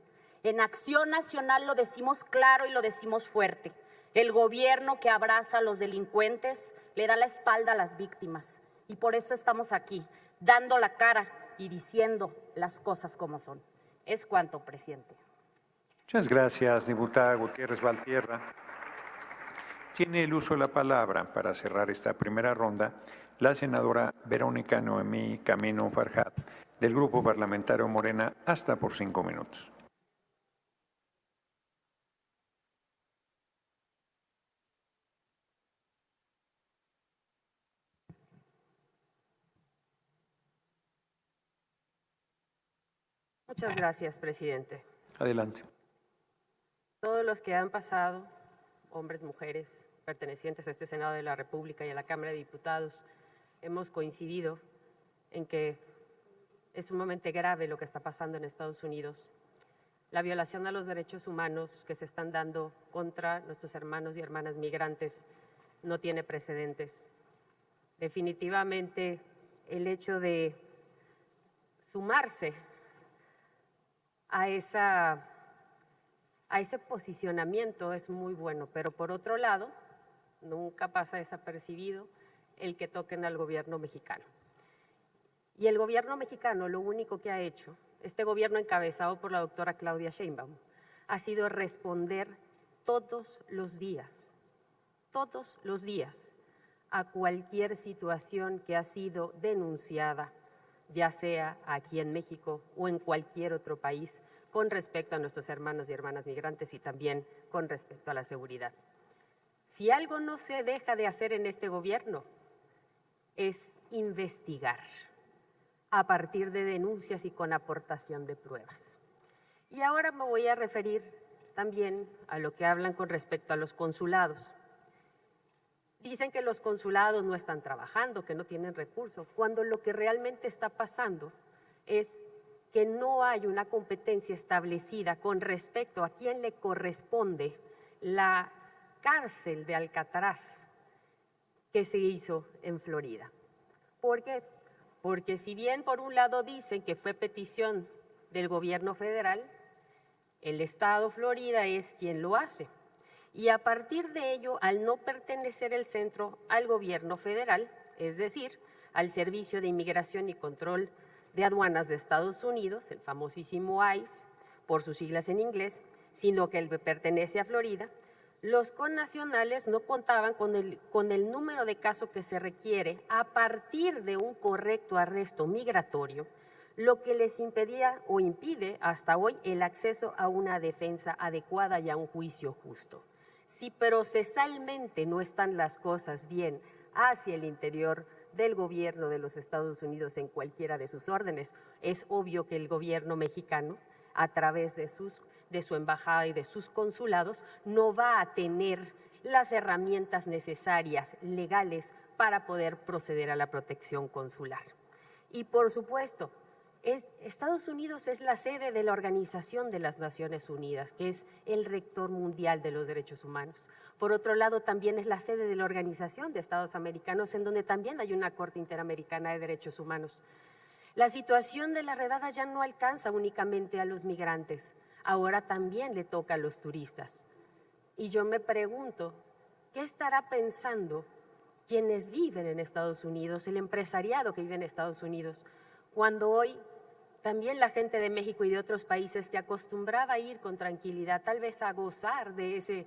En Acción Nacional lo decimos claro y lo decimos fuerte. El gobierno que abraza a los delincuentes le da la espalda a las víctimas. Y por eso estamos aquí, dando la cara y diciendo las cosas como son. Es cuanto, presidente. Muchas gracias, diputada Gutiérrez Valtierra. Tiene el uso de la palabra para cerrar esta primera ronda la senadora Verónica Noemí Camino Farjat, del Grupo Parlamentario Morena, hasta por 5 minutos. Muchas gracias, presidente. Adelante. Todos los que han pasado, hombres, mujeres, pertenecientes a este Senado de la República y a la Cámara de Diputados, hemos coincidido en que es sumamente grave lo que está pasando en Estados Unidos. La violación a los derechos humanos que se están dando contra nuestros hermanos y hermanas migrantes no tiene precedentes. Definitivamente, el hecho de sumarse a ese posicionamiento es muy bueno, pero por otro lado, nunca pasa desapercibido el que toquen al gobierno mexicano. Y el gobierno mexicano lo único que ha hecho, este gobierno encabezado por la doctora Claudia Sheinbaum, ha sido responder todos los días, a cualquier situación que ha sido denunciada, ya sea aquí en México o en cualquier otro país, con respecto a nuestros hermanos y hermanas migrantes y también con respecto a la seguridad. Si algo no se deja de hacer en este gobierno es investigar a partir de denuncias y con aportación de pruebas. Y ahora me voy a referir también a lo que hablan con respecto a los consulados. Dicen que los consulados no están trabajando, que no tienen recursos, cuando lo que realmente está pasando es que no hay una competencia establecida con respecto a quién le corresponde la cárcel de Alcatraz que se hizo en Florida. ¿Por qué? Porque si bien por un lado dicen que fue petición del gobierno federal, el estado Florida es quien lo hace. Y a partir de ello, al no pertenecer el centro al gobierno federal, es decir, al Servicio de Inmigración y Control de Aduanas de Estados Unidos, el famosísimo ICE, por sus siglas en inglés, sino que él pertenece a Florida, los connacionales no contaban con el número de casos que se requiere a partir de un correcto arresto migratorio, lo que les impedía o impide hasta hoy el acceso a una defensa adecuada y a un juicio justo. Si procesalmente no están las cosas bien hacia el interior del gobierno de los Estados Unidos en cualquiera de sus órdenes, es obvio que el gobierno mexicano, a través de su embajada y de sus consulados, no va a tener las herramientas necesarias legales para poder proceder a la protección consular. Y por supuesto, Estados Unidos es la sede de la Organización de las Naciones Unidas, que es el rector mundial de los derechos humanos. Por otro lado, también es la sede de la Organización de Estados Americanos, en donde también hay una Corte Interamericana de Derechos Humanos. La situación de la redada ya no alcanza únicamente a los migrantes, ahora también le toca a los turistas. Y yo me pregunto, ¿qué estará pensando quienes viven en Estados Unidos, el empresariado que vive en Estados Unidos, cuando hoy también la gente de México y de otros países que acostumbraba a ir con tranquilidad, tal vez a gozar de ese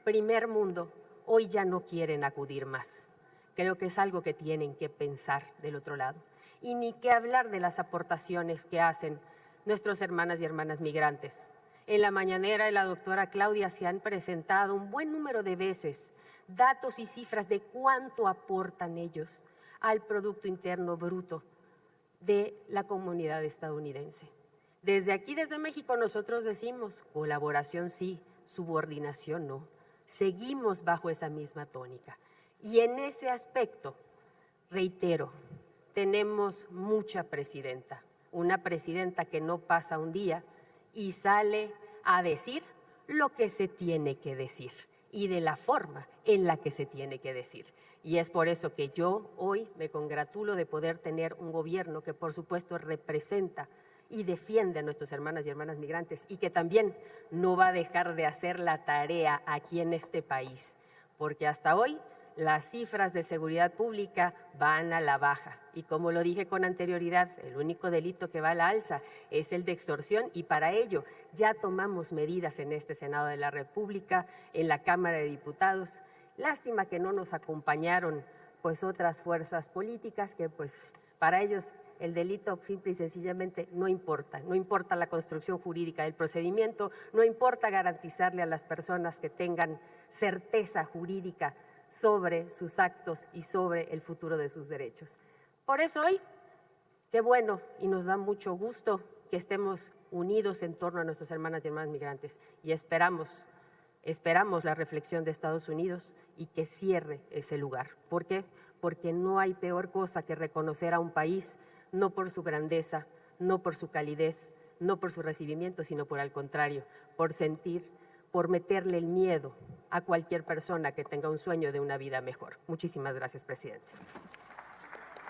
primer mundo, hoy ya no quieren acudir más? Creo que es algo que tienen que pensar del otro lado. Y ni qué hablar de las aportaciones que hacen nuestros hermanas y hermanas migrantes. En la mañanera de la doctora Claudia se han presentado un buen número de veces datos y cifras de cuánto aportan ellos al Producto Interno Bruto de la comunidad estadounidense. Desde aquí, desde México, nosotros decimos colaboración sí, subordinación no. Seguimos bajo esa misma tónica. Y en ese aspecto, reitero, tenemos mucha presidenta, una presidenta que no pasa un día y sale a decir lo que se tiene que decir y de la forma en la que se tiene que decir. Y es por eso que yo hoy me congratulo de poder tener un gobierno que por supuesto representa y defiende a nuestros hermanas y hermanas migrantes y que también no va a dejar de hacer la tarea aquí en este país, porque hasta hoy las cifras de seguridad pública van a la baja. Y como lo dije con anterioridad, el único delito que va a la alza es el de extorsión, y para ello ya tomamos medidas en este Senado de la República, en la Cámara de Diputados. Lástima que no nos acompañaron pues otras fuerzas políticas que pues para ellos el delito simple y sencillamente no importa la construcción jurídica del procedimiento, no importa garantizarle a las personas que tengan certeza jurídica sobre sus actos y sobre el futuro de sus derechos. Por eso hoy, qué bueno y nos da mucho gusto que estemos unidos en torno a nuestras hermanas y hermanos migrantes, y esperamos la reflexión de Estados Unidos y que cierre ese lugar. ¿Por qué? Porque no hay peor cosa que reconocer a un país no por su grandeza, no por su calidez, no por su recibimiento, sino por el contrario, por meterle el miedo a cualquier persona que tenga un sueño de una vida mejor. Muchísimas gracias, presidente.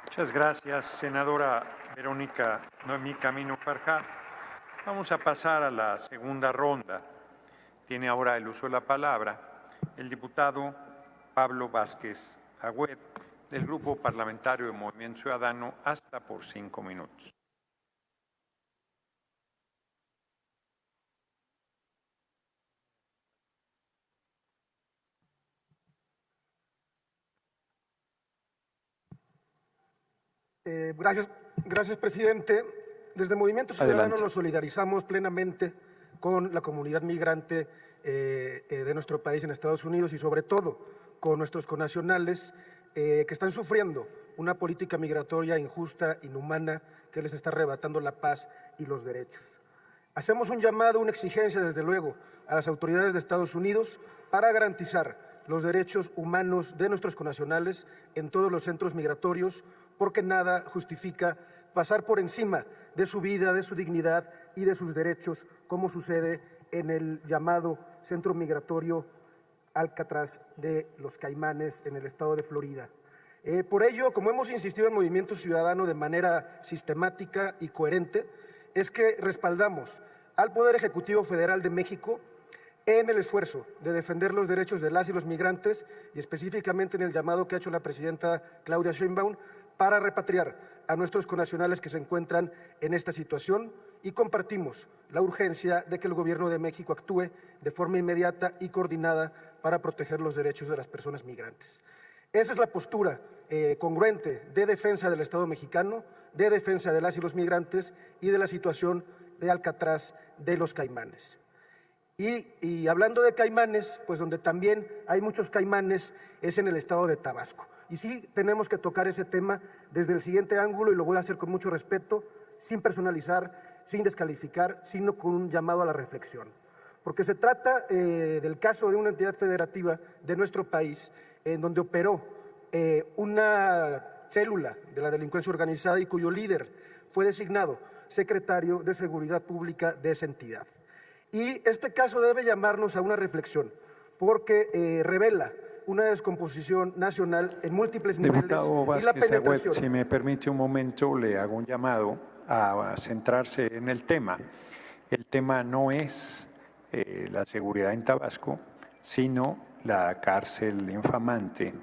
Muchas gracias, senadora Verónica Noemí Camino Farjat. Vamos a pasar a la segunda ronda. Tiene ahora el uso de la palabra el diputado Pablo Vázquez Agüed, del Grupo Parlamentario de Movimiento Ciudadano, hasta por 5 minutos. Gracias, presidente. Desde Movimiento Ciudadano Adelante. nos solidarizamos plenamente con la comunidad migrante de nuestro país en Estados Unidos y sobre todo con nuestros connacionales que están sufriendo una política migratoria injusta, inhumana, que les está arrebatando la paz y los derechos. Hacemos un llamado, una exigencia, desde luego, a las autoridades de Estados Unidos para garantizar los derechos humanos de nuestros connacionales en todos los centros migratorios, porque nada justifica pasar por encima de su vida, de su dignidad y de sus derechos, como sucede en el llamado centro migratorio Alcatraz de los Caimanes en el estado de Florida. Por ello, como hemos insistido en Movimiento Ciudadano de manera sistemática y coherente, es que respaldamos al Poder Ejecutivo Federal de México en el esfuerzo de defender los derechos de las y los migrantes, y específicamente en el llamado que ha hecho la presidenta Claudia Sheinbaum para repatriar a nuestros connacionales que se encuentran en esta situación, y compartimos la urgencia de que el Gobierno de México actúe de forma inmediata y coordinada para proteger los derechos de las personas migrantes. Esa es la postura congruente de defensa del Estado mexicano, de defensa de las y los migrantes y de la situación de Alcatraz de los Caimanes. Y hablando de caimanes, pues donde también hay muchos caimanes es en el estado de Tabasco. Y sí tenemos que tocar ese tema desde el siguiente ángulo, y lo voy a hacer con mucho respeto, sin personalizar, sin descalificar, sino con un llamado a la reflexión. Porque se trata del caso de una entidad federativa de nuestro país en donde operó una célula de la delincuencia organizada y cuyo líder fue designado secretario de Seguridad Pública de esa entidad. Y este caso debe llamarnos a una reflexión, porque revela una descomposición nacional en múltiples niveles. Diputado y la Vázquez Agüed, penetración. si me permite un momento, le hago un llamado a centrarse en el tema. El tema no es la seguridad en Tabasco, sino la cárcel infamante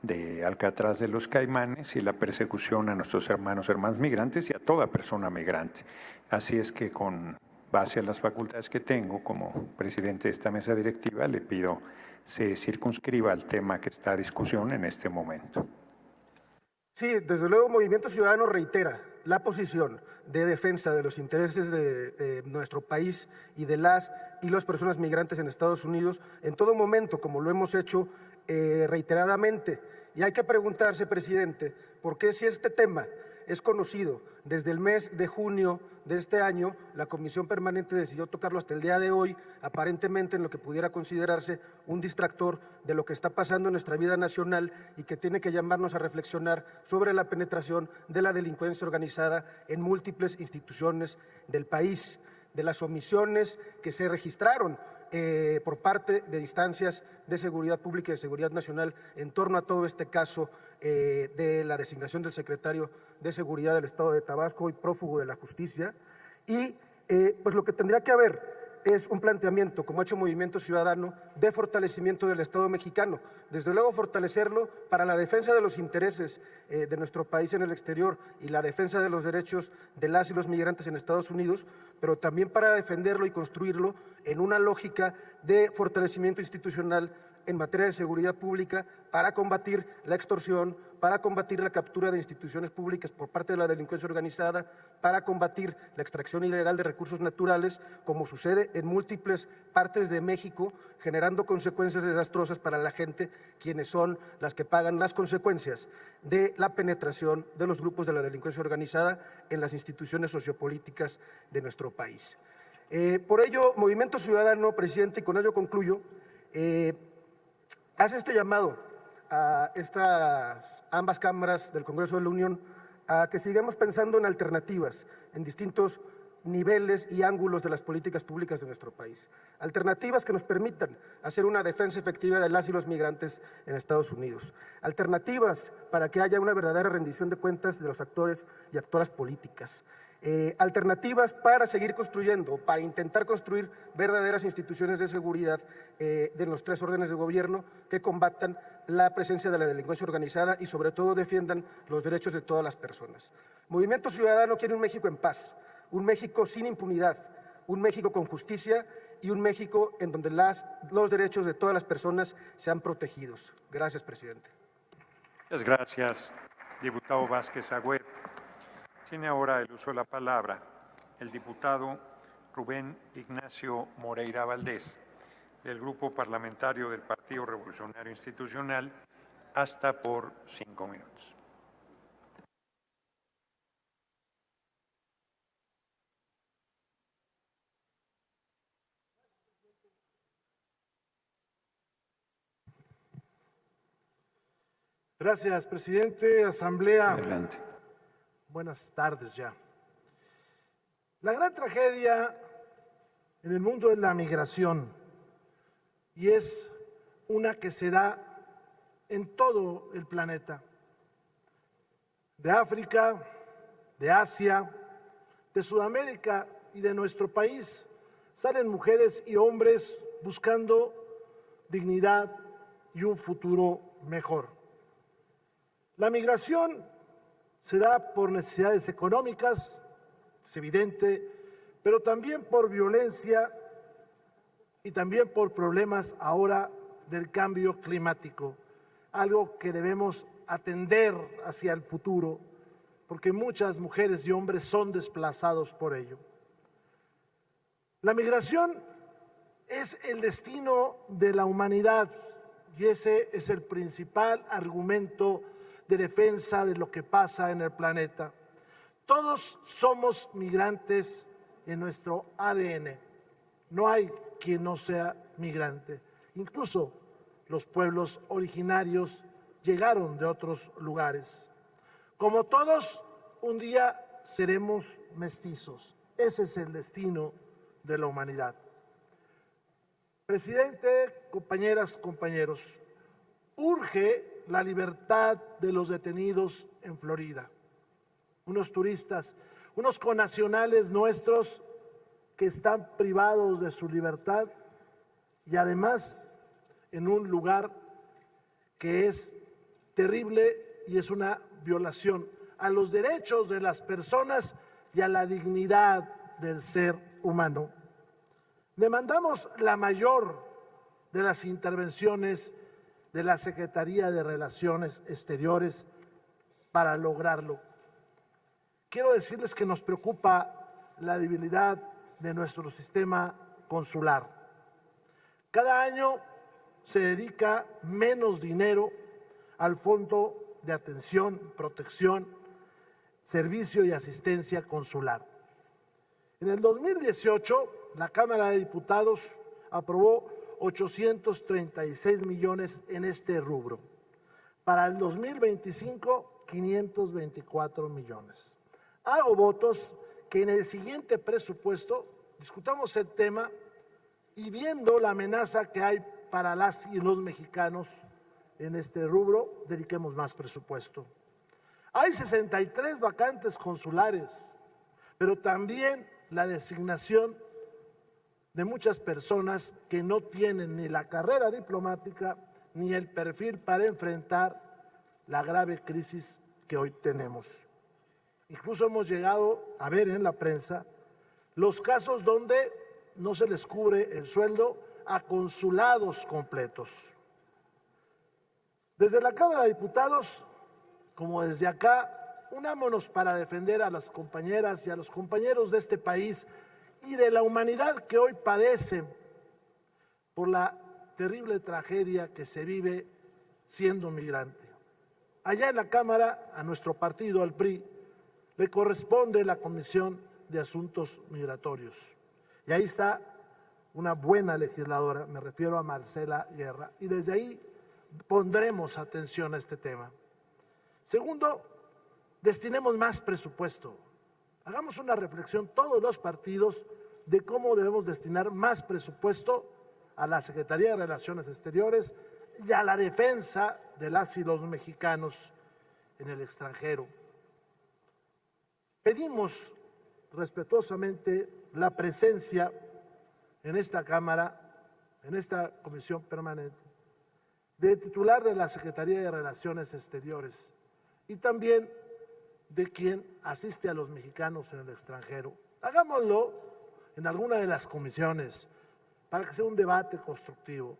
de Alcatraz de los Caimanes y la persecución a nuestros hermanas migrantes y a toda persona migrante. Así es que, con base a las facultades que tengo como presidente de esta mesa directiva, le pido se circunscriba al tema que está a discusión en este momento. Sí, desde luego Movimiento Ciudadano reitera la posición de defensa de los intereses de nuestro país y de las y las personas migrantes en Estados Unidos en todo momento, como lo hemos hecho reiteradamente. Y hay que preguntarse, presidente, ¿por qué, si este tema es conocido desde el mes de junio de este año, la Comisión Permanente decidió tocarlo hasta el día de hoy, aparentemente en lo que pudiera considerarse un distractor de lo que está pasando en nuestra vida nacional y que tiene que llamarnos a reflexionar sobre la penetración de la delincuencia organizada en múltiples instituciones del país, de las omisiones que se registraron por parte de instancias de seguridad pública y de seguridad nacional en torno a todo este caso de la designación del secretario de Seguridad del Estado de Tabasco y prófugo de la justicia. Y pues lo que tendría que haber es un planteamiento, como ha hecho Movimiento Ciudadano, de fortalecimiento del Estado mexicano. Desde luego fortalecerlo para la defensa de los intereses de nuestro país en el exterior y la defensa de los derechos de las y los migrantes en Estados Unidos, pero también para defenderlo y construirlo en una lógica de fortalecimiento institucional en materia de seguridad pública para combatir la extorsión, para combatir la captura de instituciones públicas por parte de la delincuencia organizada, para combatir la extracción ilegal de recursos naturales, como sucede en múltiples partes de México, generando consecuencias desastrosas para la gente, quienes son las que pagan las consecuencias de la penetración de los grupos de la delincuencia organizada en las instituciones sociopolíticas de nuestro país. Por ello, Movimiento Ciudadano, presidente, y con ello concluyo, hace este llamado a ambas cámaras del Congreso de la Unión a que sigamos pensando en alternativas en distintos niveles y ángulos de las políticas públicas de nuestro país. Alternativas que nos permitan hacer una defensa efectiva de las y los migrantes en Estados Unidos. Alternativas para que haya una verdadera rendición de cuentas de los actores y actoras políticas. Alternativas para seguir construyendo, para intentar construir verdaderas instituciones de seguridad de los tres órdenes de gobierno que combatan la presencia de la delincuencia organizada y sobre todo defiendan los derechos de todas las personas. Movimiento Ciudadano quiere un México en paz, un México sin impunidad, un México con justicia y un México en donde los derechos de todas las personas sean protegidos. Gracias, presidente. Muchas gracias, diputado Vázquez Agüero. Tiene ahora el uso de la palabra el diputado Rubén Ignacio Moreira Valdés, del Grupo Parlamentario del Partido Revolucionario Institucional, hasta por 5 minutos. Gracias, presidente. Asamblea. Adelante. Buenas tardes ya. La gran tragedia en el mundo es la migración y es una que se da en todo el planeta. De África, de Asia, de Sudamérica y de nuestro país salen mujeres y hombres buscando dignidad y un futuro mejor. La migración se da por necesidades económicas, es evidente, pero también por violencia y también por problemas ahora del cambio climático, algo que debemos atender hacia el futuro, porque muchas mujeres y hombres son desplazados por ello. La migración es el destino de la humanidad y ese es el principal argumento de defensa de lo que pasa en el planeta. Todos somos migrantes en nuestro ADN. No hay quien no sea migrante. Incluso los pueblos originarios llegaron de otros lugares. Como todos, un día seremos mestizos. Ese es el destino de la humanidad. Presidente, compañeras, compañeros, urge la libertad de los detenidos en Florida. Unos turistas, unos connacionales nuestros que están privados de su libertad y además en un lugar que es terrible y es una violación a los derechos de las personas y a la dignidad del ser humano. Demandamos la mayor de las intervenciones de la Secretaría de Relaciones Exteriores para lograrlo. Quiero decirles que nos preocupa la debilidad de nuestro sistema consular. Cada año se dedica menos dinero al Fondo de Atención, Protección, Servicio y Asistencia Consular. En el 2018, la Cámara de Diputados aprobó 836 millones en este rubro. Para el 2025, 524 millones. Hago votos que en el siguiente presupuesto discutamos el tema y viendo la amenaza que hay para las y los mexicanos en este rubro, dediquemos más presupuesto. Hay 63 vacantes consulares, pero también la designación de muchas personas que no tienen ni la carrera diplomática ni el perfil para enfrentar la grave crisis que hoy tenemos. Incluso hemos llegado a ver en la prensa los casos donde no se les cubre el sueldo a consulados completos. Desde la Cámara de Diputados, como desde acá, unámonos para defender a las compañeras y a los compañeros de este país y de la humanidad que hoy padece por la terrible tragedia que se vive siendo migrante. Allá en la Cámara, a nuestro partido, al PRI, le corresponde la Comisión de Asuntos Migratorios. Y ahí está una buena legisladora, me refiero a Marcela Guerra, y desde ahí pondremos atención a este tema. Segundo, destinemos más presupuesto. Hagamos una reflexión todos los partidos de cómo debemos destinar más presupuesto a la Secretaría de Relaciones Exteriores y a la defensa de las y los mexicanos en el extranjero. Pedimos respetuosamente la presencia en esta Cámara, en esta comisión permanente, del titular de la Secretaría de Relaciones Exteriores y también de quien asiste a los mexicanos en el extranjero. Hagámoslo en alguna de las comisiones para que sea un debate constructivo,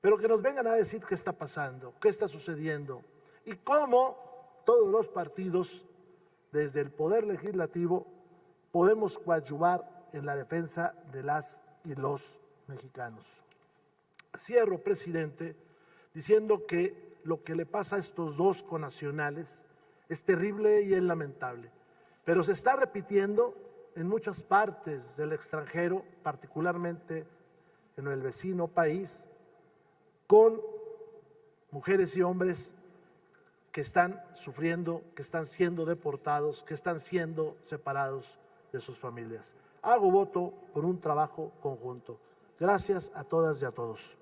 pero que nos vengan a decir qué está pasando, qué está sucediendo y cómo todos los partidos, desde el Poder Legislativo, podemos coadyuvar en la defensa de las y los mexicanos. Cierro, presidente, diciendo que lo que le pasa a estos dos connacionales es terrible y es lamentable, pero se está repitiendo en muchas partes del extranjero, particularmente en el vecino país, con mujeres y hombres que están sufriendo, que están siendo deportados, que están siendo separados de sus familias. Hago voto por un trabajo conjunto. Gracias a todas y a todos.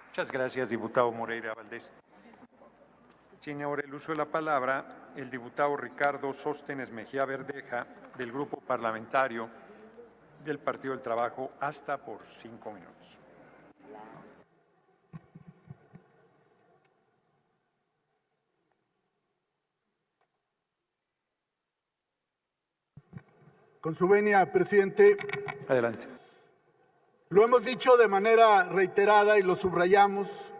Muchas gracias, diputado Moreira Valdés. Tiene ahora el uso de la palabra el diputado Ricardo Sóstenes Mejía Verdeja, del Grupo Parlamentario del Partido del Trabajo, hasta por 5 minutos. Con su venia, presidente. Adelante. Lo hemos dicho de manera reiterada y lo subrayamos,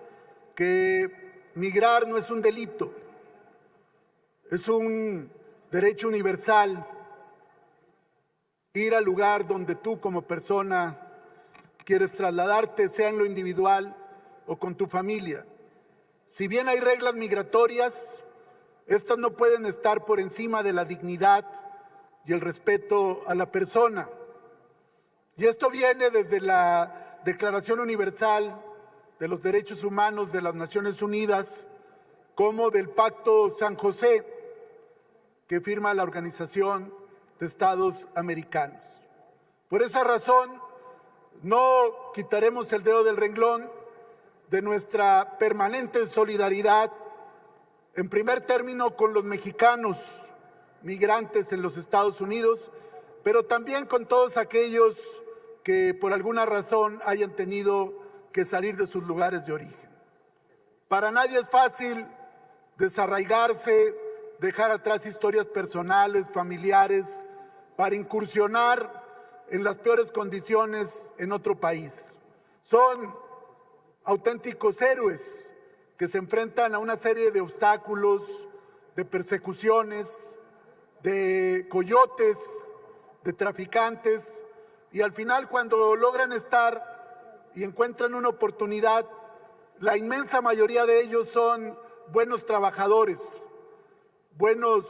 que migrar no es un delito, es un derecho universal. Ir al lugar donde tú como persona quieres trasladarte, sea en lo individual o con tu familia. Si bien hay reglas migratorias, estas no pueden estar por encima de la dignidad y el respeto a la persona. Y esto viene desde la Declaración Universal de los Derechos Humanos de las Naciones Unidas, como del Pacto San José, que firma la Organización de Estados Americanos. Por esa razón, no quitaremos el dedo del renglón de nuestra permanente solidaridad, en primer término con los mexicanos migrantes en los Estados Unidos, pero también con todos aquellos que por alguna razón hayan tenido que salir de sus lugares de origen. Para nadie es fácil desarraigarse, dejar atrás historias personales, familiares, para incursionar en las peores condiciones en otro país. Son auténticos héroes que se enfrentan a una serie de obstáculos, de persecuciones, de coyotes, de traficantes, y al final, cuando logran estar y encuentran una oportunidad, la inmensa mayoría de ellos son buenos trabajadores, buenos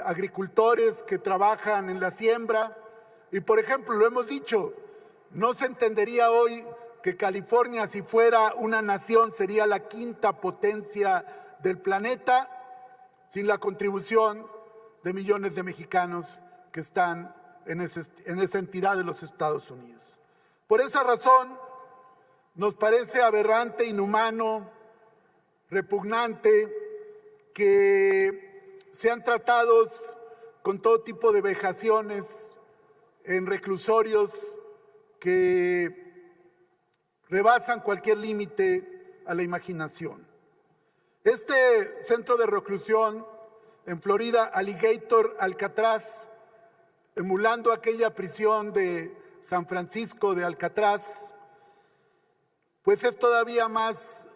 agricultores que trabajan en la siembra. Y por ejemplo, lo hemos dicho, no se entendería hoy que California, si fuera una nación, sería la quinta potencia del planeta sin la contribución de millones de mexicanos que están en esa entidad de los Estados Unidos. Por esa razón, nos parece aberrante, inhumano, repugnante que sean tratados con todo tipo de vejaciones en reclusorios que rebasan cualquier límite a la imaginación. Este centro de reclusión en Florida, Alligator Alcatraz, emulando aquella prisión de San Francisco de Alcatraz, pues es todavía más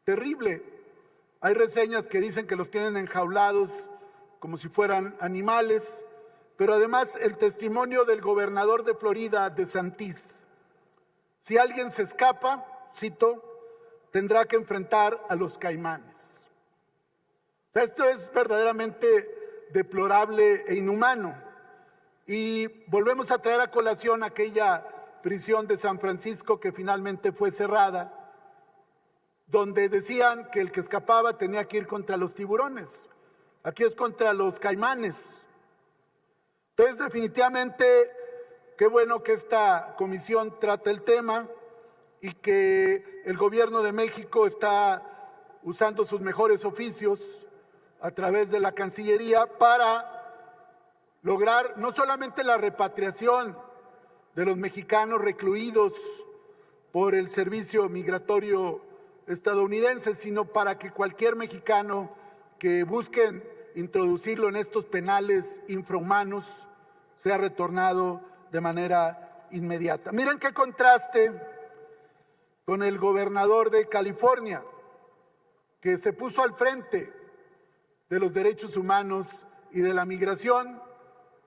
terrible. Hay reseñas que dicen que los tienen enjaulados como si fueran animales, pero además el testimonio del gobernador de Florida, DeSantis: si alguien se escapa, cito, tendrá que enfrentar a los caimanes. O sea, esto es verdaderamente deplorable e inhumano. Y volvemos a traer a colación aquella prisión de San Francisco que finalmente fue cerrada, donde decían que el que escapaba tenía que ir contra los tiburones. Aquí es contra los caimanes. Entonces, definitivamente, qué bueno que esta comisión trata el tema y que el gobierno de México está usando sus mejores oficios a través de la Cancillería para lograr no solamente la repatriación de los mexicanos recluidos por el servicio migratorio estadounidense, sino para que cualquier mexicano que busquen introducirlo en estos penales infrahumanos sea retornado de manera inmediata. Miren qué contraste con el gobernador de California, que se puso al frente de los derechos humanos y de la migración,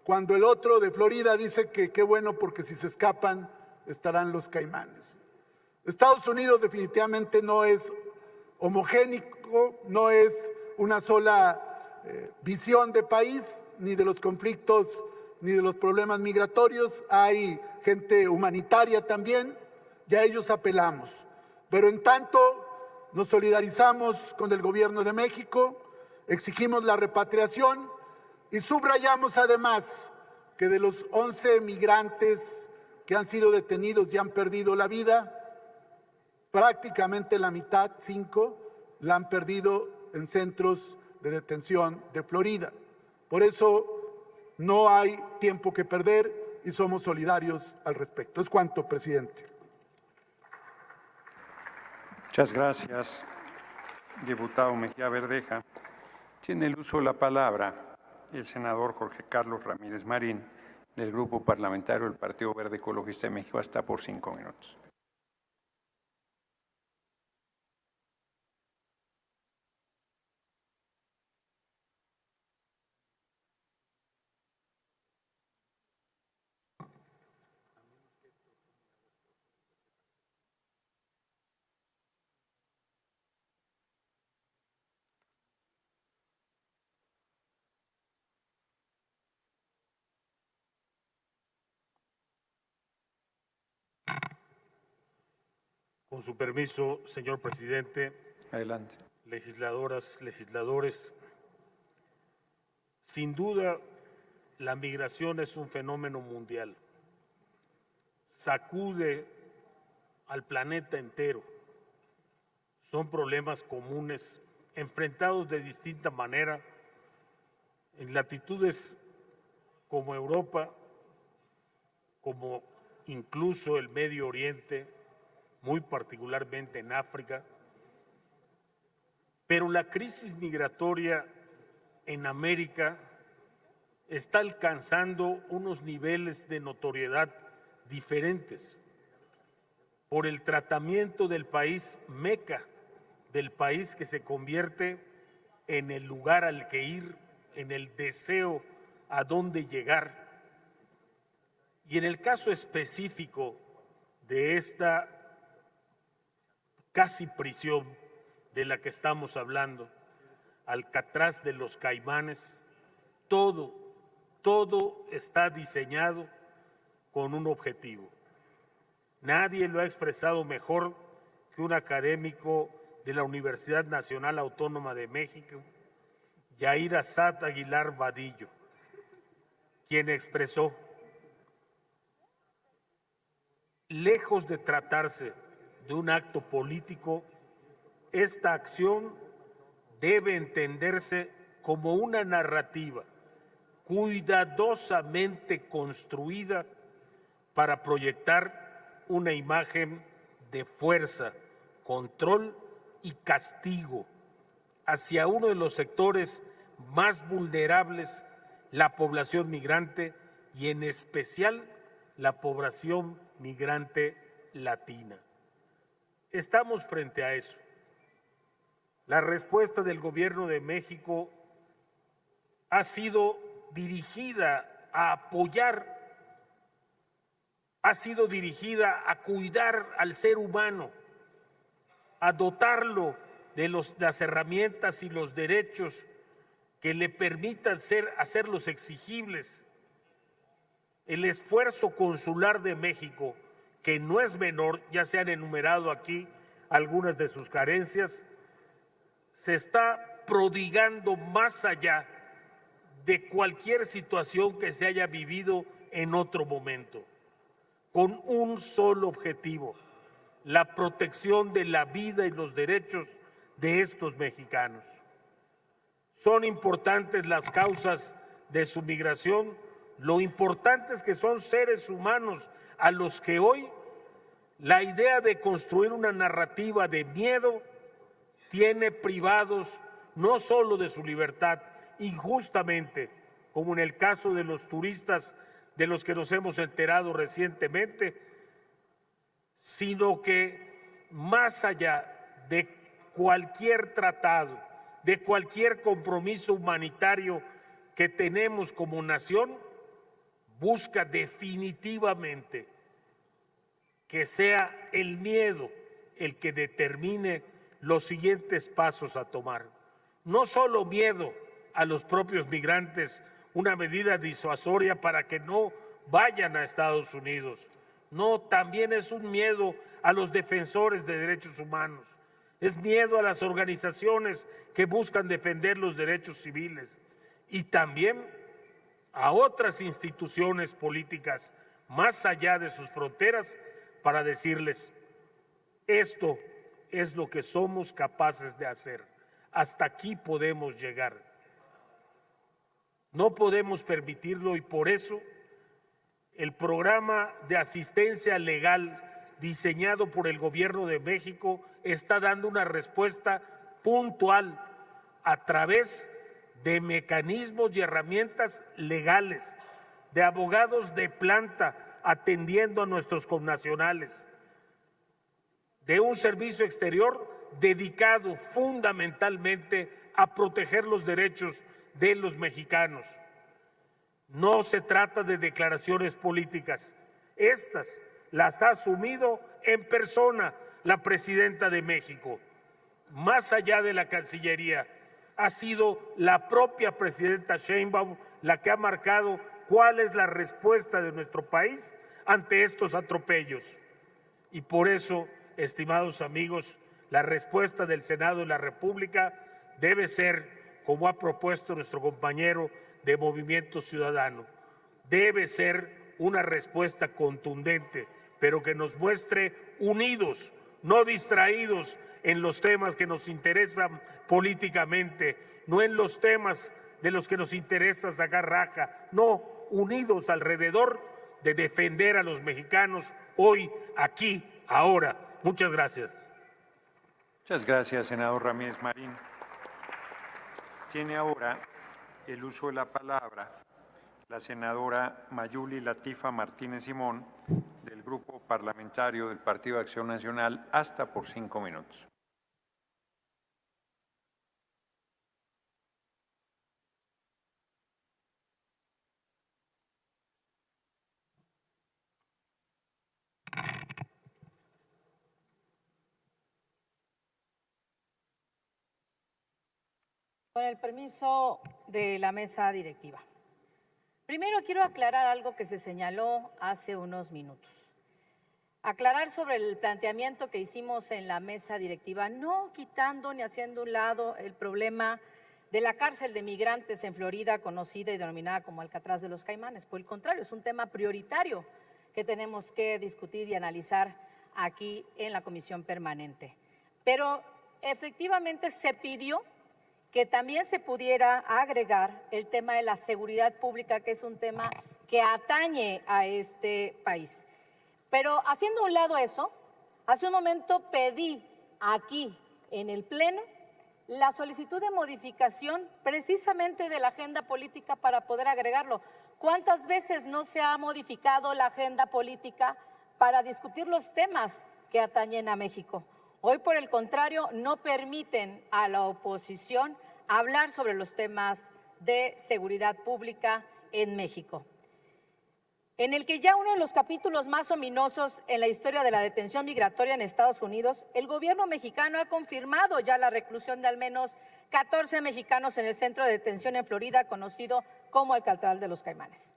cuando el otro de Florida dice que qué bueno porque si se escapan estarán los caimanes. Estados Unidos definitivamente no es homogénico, no es una sola visión de país, ni de los conflictos, ni de los problemas migratorios. Hay gente humanitaria también, y a ellos apelamos. Pero en tanto nos solidarizamos con el gobierno de México, exigimos la repatriación y subrayamos además que de los 11 migrantes que han sido detenidos y han perdido la vida, prácticamente la mitad, 5, la han perdido en centros de detención de Florida. Por eso no hay tiempo que perder y somos solidarios al respecto. Es cuanto, presidente. Muchas gracias, diputado Mejía Verdeja. Tiene el uso de la palabra el senador Jorge Carlos Ramírez Marín, del Grupo Parlamentario del Partido Verde Ecologista de México, hasta por 5 minutos. Con su permiso, señor presidente. Adelante. Legisladoras, legisladores, sin duda la migración es un fenómeno mundial. Sacude al planeta entero. Son problemas comunes, enfrentados de distinta manera en latitudes como Europa, como incluso el Medio Oriente, muy particularmente en África. Pero la crisis migratoria en América está alcanzando unos niveles de notoriedad diferentes por el tratamiento del país meca, del país que se convierte en el lugar al que ir, en el deseo a dónde llegar. Y en el caso específico de esta casi prisión de la que estamos hablando, Alcatraz de los Caimanes, todo está diseñado con un objetivo. Nadie lo ha expresado mejor que un académico de la Universidad Nacional Autónoma de México, Yair Assad Aguilar Vadillo, quien expresó: lejos de tratarse de un acto político, esta acción debe entenderse como una narrativa cuidadosamente construida para proyectar una imagen de fuerza, control y castigo hacia uno de los sectores más vulnerables, la población migrante y en especial la población migrante latina. Estamos frente a eso. La respuesta del Gobierno de México ha sido dirigida a apoyar, ha sido dirigida a cuidar al ser humano, a dotarlo de las herramientas y los derechos que le permitan hacerlos exigibles. El esfuerzo consular de México, que no es menor, ya se han enumerado aquí algunas de sus carencias, se está prodigando más allá de cualquier situación que se haya vivido en otro momento, con un solo objetivo: la protección de la vida y los derechos de estos mexicanos. Son importantes las causas de su migración, lo importante es que son seres humanos a los que hoy la idea de construir una narrativa de miedo tiene privados no solo de su libertad, injustamente, como en el caso de los turistas de los que nos hemos enterado recientemente, sino que más allá de cualquier tratado, de cualquier compromiso humanitario que tenemos como nación, busca definitivamente que sea el miedo el que determine los siguientes pasos a tomar. No solo miedo a los propios migrantes, una medida disuasoria para que no vayan a Estados Unidos. No, también es un miedo a los defensores de derechos humanos. Es miedo a las organizaciones que buscan defender los derechos civiles y también a otras instituciones políticas más allá de sus fronteras para decirles: esto es lo que somos capaces de hacer, hasta aquí podemos llegar. No podemos permitirlo y por eso el programa de asistencia legal diseñado por el Gobierno de México está dando una respuesta puntual a través de mecanismos y herramientas legales, de abogados de planta atendiendo a nuestros connacionales, de un servicio exterior dedicado fundamentalmente a proteger los derechos de los mexicanos. No se trata de declaraciones políticas. Estas las ha asumido en persona la presidenta de México. Más allá de la Cancillería, ha sido la propia presidenta Sheinbaum la que ha marcado cuál es la respuesta de nuestro país ante estos atropellos. Y por eso, estimados amigos, la respuesta del Senado de la República debe ser, como ha propuesto nuestro compañero de Movimiento Ciudadano, debe ser una respuesta contundente, pero que nos muestre unidos, no distraídos en los temas que nos interesan políticamente, no en los temas de los que nos interesa sacar raja, no, unidos alrededor de defender a los mexicanos hoy, aquí, ahora. Muchas gracias. Muchas gracias, senador Ramírez Marín. Tiene ahora el uso de la palabra la senadora Mayuli Latifa Martínez Simón, del Grupo Parlamentario del Partido de Acción Nacional, hasta por 5 minutos. Con el permiso de la mesa directiva. Primero quiero aclarar algo que se señaló hace unos minutos. Aclarar sobre el planteamiento que hicimos en la mesa directiva, no quitando ni haciendo un lado el problema de la cárcel de migrantes en Florida, conocida y denominada como Alcatraz de los Caimanes. Por el contrario, es un tema prioritario que tenemos que discutir y analizar aquí en la Comisión Permanente. Pero efectivamente se pidió que también se pudiera agregar el tema de la seguridad pública, que es un tema que atañe a este país. Pero haciendo a un lado eso, hace un momento pedí aquí en el Pleno la solicitud de modificación precisamente de la agenda política para poder agregarlo. ¿Cuántas veces no se ha modificado la agenda política para discutir los temas que atañen a México? Hoy, por el contrario, no permiten a la oposición hablar sobre los temas de seguridad pública en México, en el que ya uno de los capítulos más ominosos en la historia de la detención migratoria en Estados Unidos, el gobierno mexicano ha confirmado ya la reclusión de al menos 14 mexicanos en el centro de detención en Florida, conocido como el Alcatraz de los Caimanes.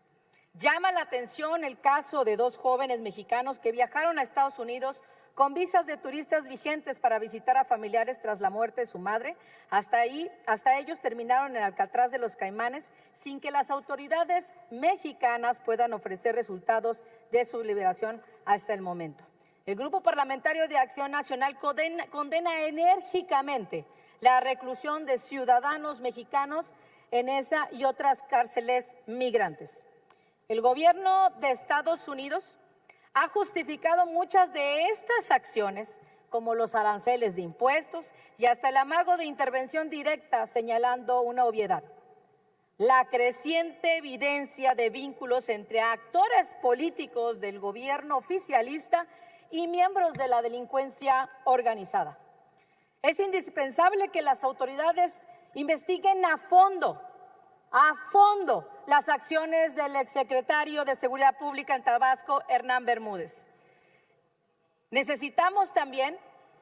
Llama la atención el caso de 2 jóvenes mexicanos que viajaron a Estados Unidos con visas de turistas vigentes para visitar a familiares tras la muerte de su madre. Hasta ellos terminaron en Alcatraz de los Caimanes sin que las autoridades mexicanas puedan ofrecer resultados de su liberación hasta el momento. El Grupo Parlamentario de Acción Nacional condena enérgicamente la reclusión de ciudadanos mexicanos en esa y otras cárceles migrantes. El gobierno de Estados Unidos ha justificado muchas de estas acciones, como los aranceles de impuestos y hasta el amago de intervención directa, señalando una obviedad: la creciente evidencia de vínculos entre actores políticos del gobierno oficialista y miembros de la delincuencia organizada. Es indispensable que las autoridades investiguen a fondo las acciones del exsecretario de Seguridad Pública en Tabasco, Hernán Bermúdez. Necesitamos también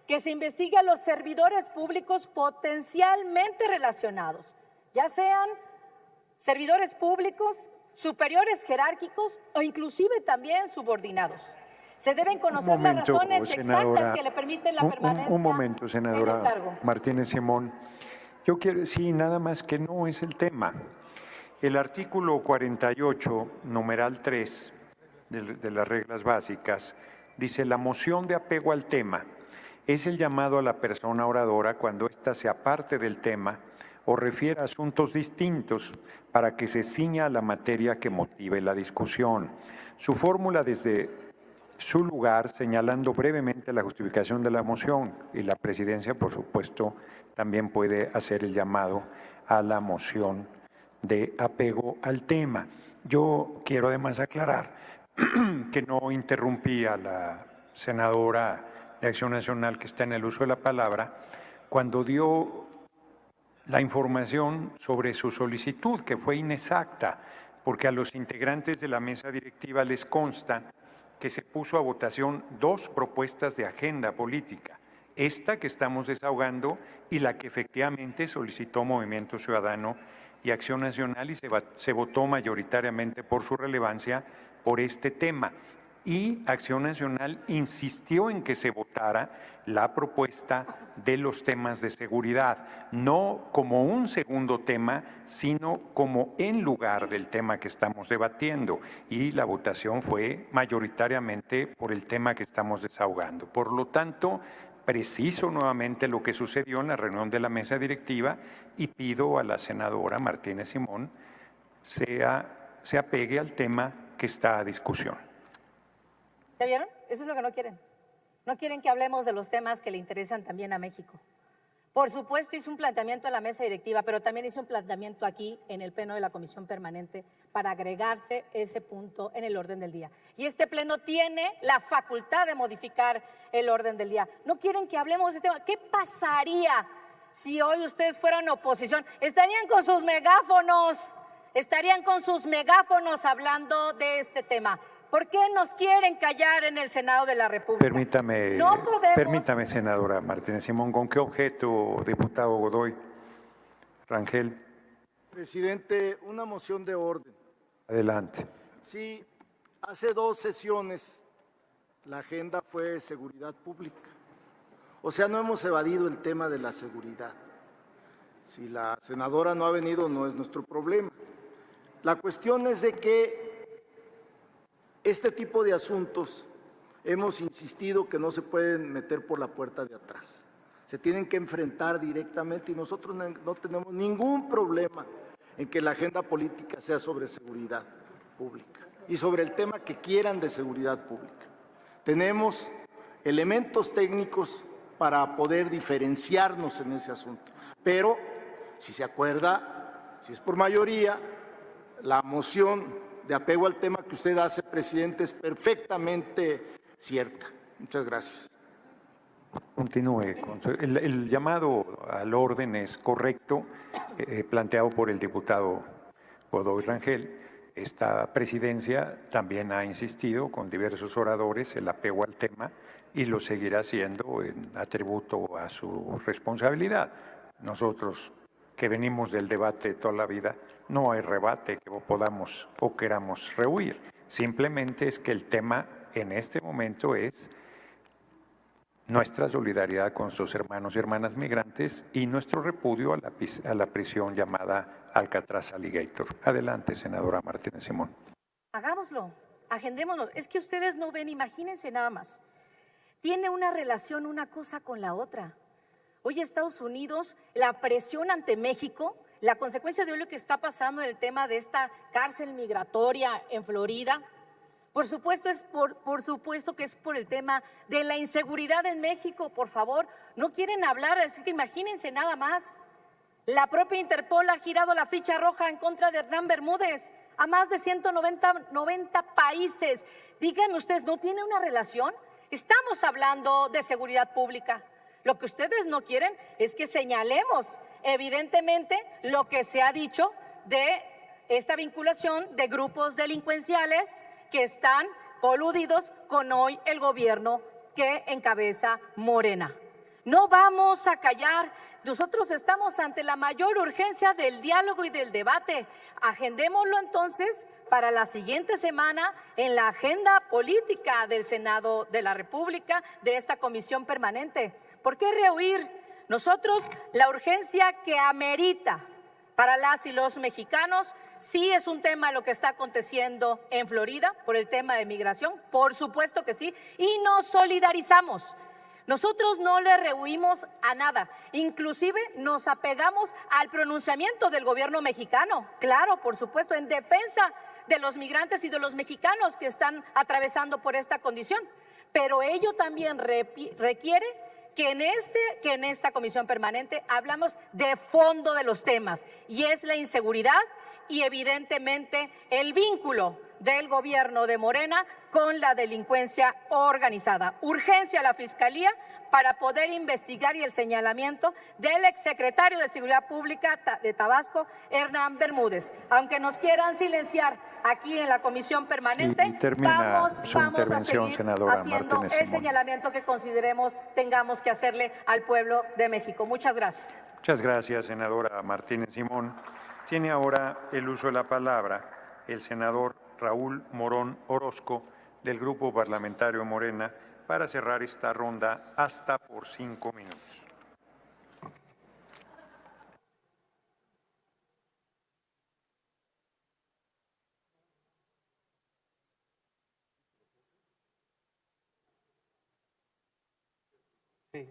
que se investigue a los servidores públicos potencialmente relacionados, ya sean servidores públicos, superiores jerárquicos o inclusive también subordinados. Se deben conocer las razones exactas que le permiten la permanencia un momento, senadora en el cargo. Martínez Simón. Yo quiero, sí, nada más que no es el tema. El artículo 48, numeral 3 de las reglas básicas, dice: la moción de apego al tema es el llamado a la persona oradora cuando ésta se aparte del tema o refiere a asuntos distintos para que se ciña a la materia que motive la discusión. Su fórmula desde su lugar, señalando brevemente la justificación de la moción, y la presidencia, por supuesto, también puede hacer el llamado a la moción de apego al tema. Yo quiero además aclarar que no interrumpí a la senadora de Acción Nacional que está en el uso de la palabra cuando dio la información sobre su solicitud, que fue inexacta, porque a los integrantes de la mesa directiva les consta que se puso a votación 2 propuestas de agenda política, esta que estamos desahogando y la que efectivamente solicitó Movimiento Ciudadano y Acción Nacional, y se votó mayoritariamente por su relevancia por este tema. Y Acción Nacional insistió en que se votara la propuesta de los temas de seguridad, no como un segundo tema, sino como en lugar del tema que estamos debatiendo. Y la votación fue mayoritariamente por el tema que estamos desahogando. Por lo tanto, preciso nuevamente lo que sucedió en la reunión de la mesa directiva y pido a la senadora Martínez Simón se apegue al tema que está a discusión. ¿Ya vieron? Eso es lo que no quieren. No quieren que hablemos de los temas que le interesan también a México. Por supuesto, hice un planteamiento en la mesa directiva, pero también hice un planteamiento aquí en el Pleno de la Comisión Permanente para agregarse ese punto en el orden del día. Y este Pleno tiene la facultad de modificar el orden del día. No quieren que hablemos de este tema. ¿Qué pasaría si hoy ustedes fueran oposición? Estarían con sus megáfonos hablando de este tema. ¿Por qué nos quieren callar en el Senado de la República? Permítame, senadora Martínez Simón, ¿con qué objeto, diputado Godoy? Rangel. Presidente, una moción de orden. Adelante. Sí, hace 2 sesiones la agenda fue seguridad pública. O sea, no hemos evadido el tema de la seguridad. Si la senadora no ha venido, no es nuestro problema. La cuestión es de que este tipo de asuntos hemos insistido que no se pueden meter por la puerta de atrás. se tienen que enfrentar directamente y nosotros no tenemos ningún problema en que la agenda política sea sobre seguridad pública y sobre el tema que quieran de seguridad pública. Tenemos elementos técnicos para poder diferenciarnos en ese asunto, pero si se acuerda, si es por mayoría, la moción de apego al tema que usted hace, presidente, es perfectamente cierta. Muchas gracias. Continúe. El llamado al orden es correcto, planteado por el diputado Godoy Rangel. Esta presidencia también ha insistido con diversos oradores el apego al tema y lo seguirá haciendo en atributo a su responsabilidad. Nosotros, que venimos del debate toda la vida, no hay rebate que podamos o queramos rehuir. Simplemente es que el tema en este momento es nuestra solidaridad con nuestros hermanos y hermanas migrantes y nuestro repudio a la prisión llamada Alcatraz Alligator. Adelante, senadora Martínez Simón. Hagámoslo, agendémonos. Es que ustedes no ven, imagínense nada más. Tiene una relación una cosa con la otra. Hoy Estados Unidos, la presión ante México, la consecuencia de lo que está pasando en el tema de esta cárcel migratoria en Florida, por supuesto que es por el tema de la inseguridad en México, por favor. No quieren hablar, así que imagínense nada más. La propia Interpol ha girado la ficha roja en contra de Hernán Bermúdez a más de 190 países. Díganme ustedes, ¿no tiene una relación? Estamos hablando de seguridad pública. Lo que ustedes no quieren es que señalemos evidentemente lo que se ha dicho de esta vinculación de grupos delincuenciales que están coludidos con hoy el gobierno que encabeza Morena. No vamos a callar. Nosotros estamos ante la mayor urgencia del diálogo y del debate. Agendémoslo entonces para la siguiente semana en la agenda política del Senado de la República, de esta comisión permanente. ¿Por qué rehuir? Nosotros la urgencia que amerita para las y los mexicanos sí es un tema lo que está aconteciendo en Florida por el tema de migración, por supuesto que sí, y nos solidarizamos. Nosotros no le rehuimos a nada, inclusive nos apegamos al pronunciamiento del gobierno mexicano, claro, por supuesto, en defensa de los migrantes y de los mexicanos que están atravesando por esta condición. Pero ello también requiere que en esta comisión permanente hablamos de fondo de los temas, y es la inseguridad y evidentemente el vínculo del gobierno de Morena con la delincuencia organizada. Urgencia a la Fiscalía para poder investigar y el señalamiento del exsecretario de Seguridad Pública de Tabasco, Hernán Bermúdez. Aunque nos quieran silenciar aquí en la comisión permanente, vamos a seguir haciendo el señalamiento que consideremos tengamos que hacerle al pueblo de México. Muchas gracias. Muchas gracias, senadora Martínez Simón. Tiene ahora el uso de la palabra el senador Raúl Morón Orozco, del Grupo Parlamentario Morena, para cerrar esta ronda hasta por 5 minutos. Sí.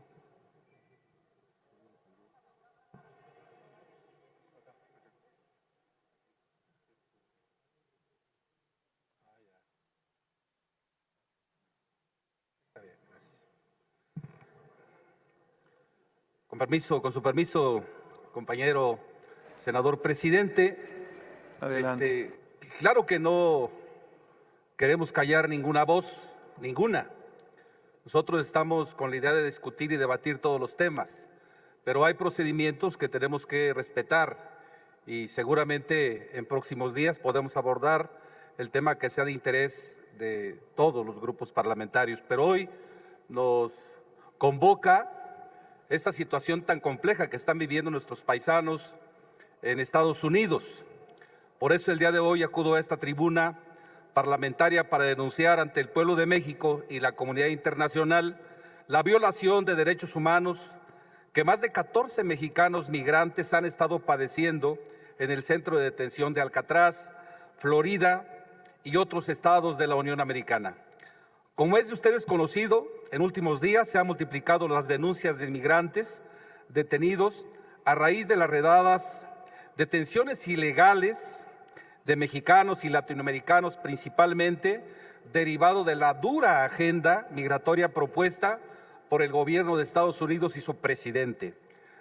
Con su permiso, compañero senador presidente. Adelante. Claro que no queremos callar ninguna voz, ninguna. Nosotros estamos con la idea de discutir y debatir todos los temas, pero hay procedimientos que tenemos que respetar y seguramente en próximos días podemos abordar el tema que sea de interés de todos los grupos parlamentarios. Pero hoy nos convoca esta situación tan compleja que están viviendo nuestros paisanos en Estados Unidos. Por eso el día de hoy acudo a esta tribuna parlamentaria para denunciar ante el pueblo de México y la comunidad internacional la violación de derechos humanos que más de 14 mexicanos migrantes han estado padeciendo en el centro de detención de Alcatraz, Florida y otros estados de la Unión Americana. Como es de ustedes conocido, en últimos días se han multiplicado las denuncias de inmigrantes detenidos a raíz de las redadas, detenciones ilegales de mexicanos y latinoamericanos principalmente, derivado de la dura agenda migratoria propuesta por el gobierno de Estados Unidos y su presidente.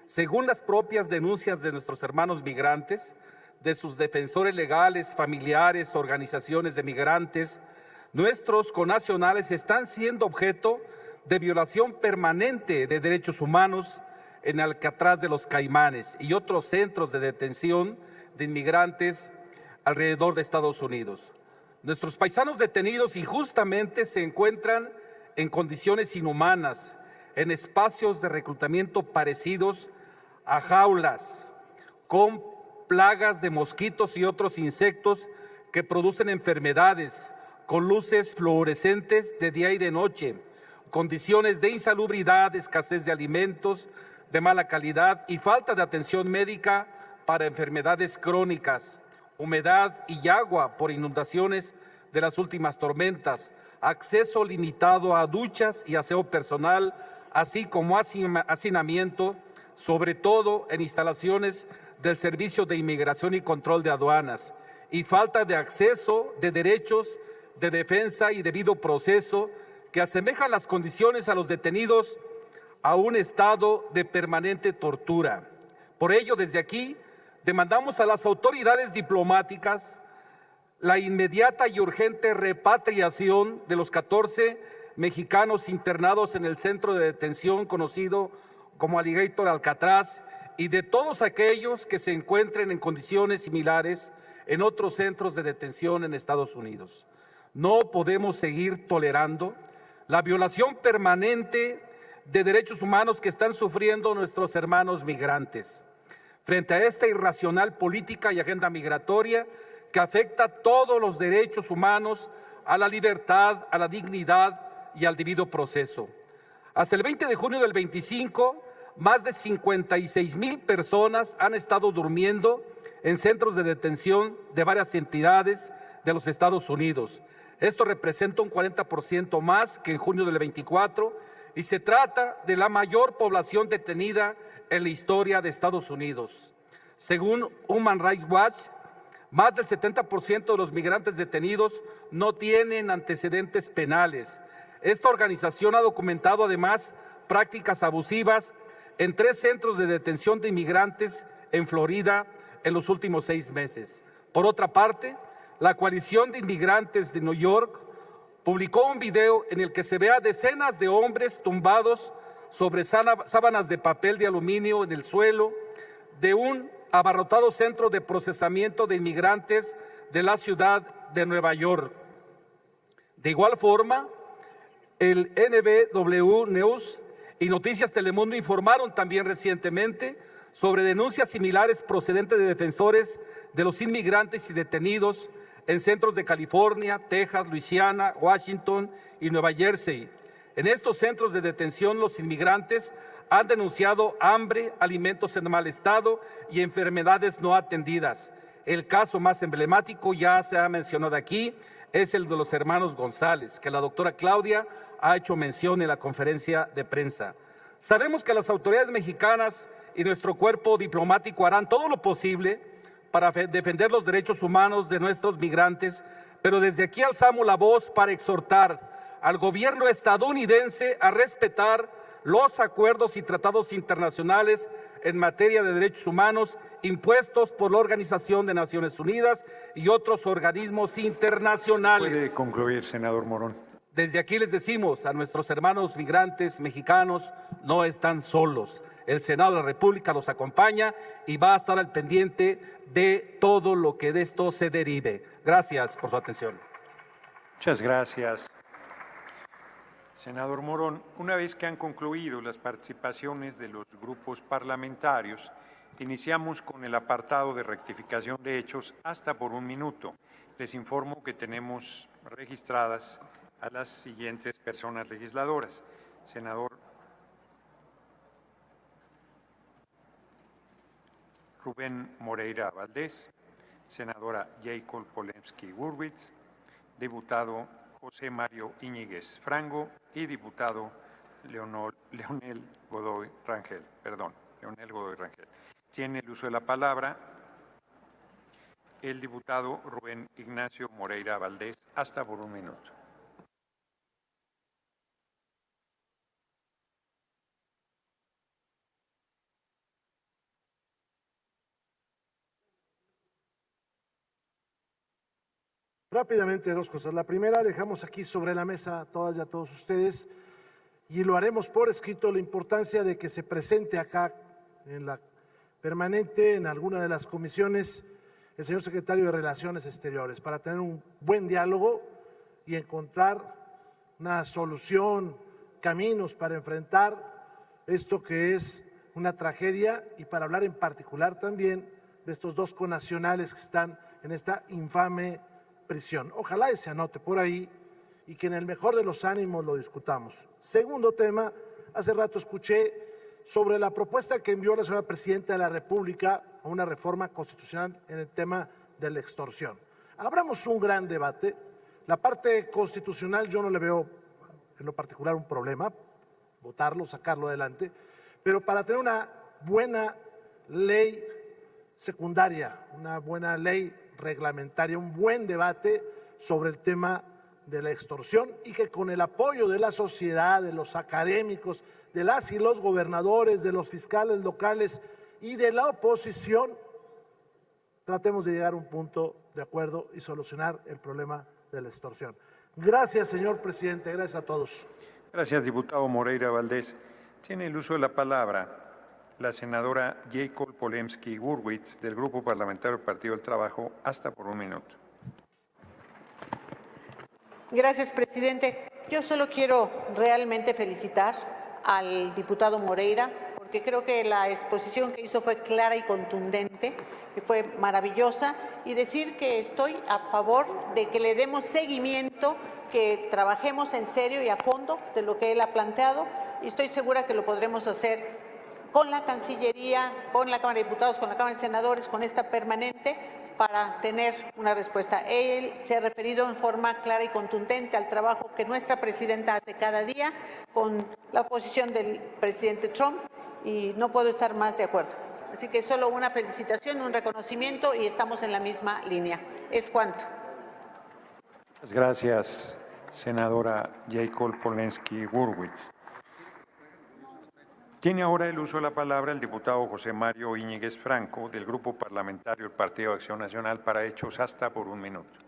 Según las propias denuncias de nuestros hermanos migrantes, de sus defensores legales, familiares, organizaciones de migrantes, nuestros connacionales están siendo objeto de violación permanente de derechos humanos en Alcatraz de los Caimanes y otros centros de detención de inmigrantes alrededor de Estados Unidos. Nuestros paisanos detenidos injustamente se encuentran en condiciones inhumanas, en espacios de reclutamiento parecidos a jaulas, con plagas de mosquitos y otros insectos que producen enfermedades, con luces fluorescentes de día y de noche, condiciones de insalubridad, escasez de alimentos de mala calidad y falta de atención médica para enfermedades crónicas, humedad y agua por inundaciones de las últimas tormentas, acceso limitado a duchas y aseo personal, así como hacinamiento, sobre todo en instalaciones del Servicio de Inmigración y Control de Aduanas, y falta de acceso de derechos de defensa y debido proceso que asemejan las condiciones a los detenidos a un estado de permanente tortura. Por ello, desde aquí, demandamos a las autoridades diplomáticas la inmediata y urgente repatriación de los 14 mexicanos internados en el centro de detención conocido como Alligator Alcatraz y de todos aquellos que se encuentren en condiciones similares en otros centros de detención en Estados Unidos. No podemos seguir tolerando la violación permanente de derechos humanos que están sufriendo nuestros hermanos migrantes. Frente a esta irracional política y agenda migratoria que afecta todos los derechos humanos, a la libertad, a la dignidad y al debido proceso. Hasta el 20 de junio del 25, más de 56,000 personas han estado durmiendo en centros de detención de varias entidades de los Estados Unidos. Esto representa un 40% más que en junio del 24 y se trata de la mayor población detenida en la historia de Estados Unidos. Según Human Rights Watch, más del 70% de los migrantes detenidos no tienen antecedentes penales. Esta organización ha documentado además prácticas abusivas en 3 centros de detención de inmigrantes en Florida en los últimos 6 meses. Por otra parte, la Coalición de Inmigrantes de New York publicó un video en el que se ve a decenas de hombres tumbados sobre sábanas de papel de aluminio en el suelo de un abarrotado centro de procesamiento de inmigrantes de la ciudad de Nueva York. De igual forma, el NBW News y Noticias Telemundo informaron también recientemente sobre denuncias similares procedentes de defensores de los inmigrantes y detenidos en centros de California, Texas, Luisiana, Washington y Nueva Jersey. En estos centros de detención, los inmigrantes han denunciado hambre, alimentos en mal estado y enfermedades no atendidas. El caso más emblemático, ya se ha mencionado aquí, es el de los hermanos González, que la doctora Claudia ha hecho mención en la conferencia de prensa. Sabemos que las autoridades mexicanas y nuestro cuerpo diplomático harán todo lo posible para defender los derechos humanos de nuestros migrantes, pero desde aquí alzamos la voz para exhortar al gobierno estadounidense a respetar los acuerdos y tratados internacionales en materia de derechos humanos impuestos por la Organización de Naciones Unidas y otros organismos internacionales. Puede concluir, senador Morón. Desde aquí les decimos a nuestros hermanos migrantes mexicanos, no están solos. El Senado de la República los acompaña y va a estar al pendiente de todo lo que de esto se derive. Gracias por su atención. Muchas gracias. Senador Morón, una vez que han concluido las participaciones de los grupos parlamentarios, iniciamos con el apartado de rectificación de hechos hasta por 1 minuto. Les informo que tenemos registradas a las siguientes personas legisladoras. Senador Rubén Moreira Valdés, senadora Jacob Polemski Gurwitz, diputado José Mario Íñiguez Franco y diputado Leonel Godoy Rangel. Tiene el uso de la palabra el diputado Rubén Ignacio Moreira Valdés, hasta por 1 minuto. Rápidamente, 2 cosas. La primera, dejamos aquí sobre la mesa a todas y a todos ustedes, y lo haremos por escrito, la importancia de que se presente acá en la permanente, en alguna de las comisiones, el señor secretario de Relaciones Exteriores, para tener un buen diálogo y encontrar una solución, caminos para enfrentar esto que es una tragedia, y para hablar en particular también de estos 2 connacionales que están en esta infame prisión. Ojalá y se anote por ahí y que en el mejor de los ánimos lo discutamos. Segundo tema, hace rato escuché sobre la propuesta que envió la señora Presidenta de la República a una reforma constitucional en el tema de la extorsión. Abramos un gran debate. La parte constitucional yo no le veo en lo particular un problema, votarlo, sacarlo adelante, pero para tener una buena ley secundaria, una buena ley reglamentaria, un buen debate sobre el tema de la extorsión, y que con el apoyo de la sociedad, de los académicos, de las y los gobernadores, de los fiscales locales y de la oposición, tratemos de llegar a un punto de acuerdo y solucionar el problema de la extorsión. Gracias, señor presidente. Gracias a todos. Gracias, diputado Moreira Valdés. Tiene el uso de la palabra la senadora Jacob Polemski Gurwitz, del Grupo Parlamentario del Partido del Trabajo, hasta por 1 minuto. Gracias, presidente. Yo solo quiero realmente felicitar al diputado Moreira, porque creo que la exposición que hizo fue clara y contundente, que fue maravillosa, y decir que estoy a favor de que le demos seguimiento, que trabajemos en serio y a fondo de lo que él ha planteado, y estoy segura que lo podremos hacer con la Cancillería, con la Cámara de Diputados, con la Cámara de Senadores, con esta permanente, para tener una respuesta. Él se ha referido en forma clara y contundente al trabajo que nuestra presidenta hace cada día con la oposición del presidente Trump, y no puedo estar más de acuerdo. Así que solo una felicitación, un reconocimiento, y estamos en la misma línea. Es cuanto. Gracias, senadora Jacob Polemski Gurwitz. Tiene ahora el uso de la palabra el diputado José Mario Íñiguez Franco, del Grupo Parlamentario del Partido de Acción Nacional, para hechos, hasta por 1 minuto.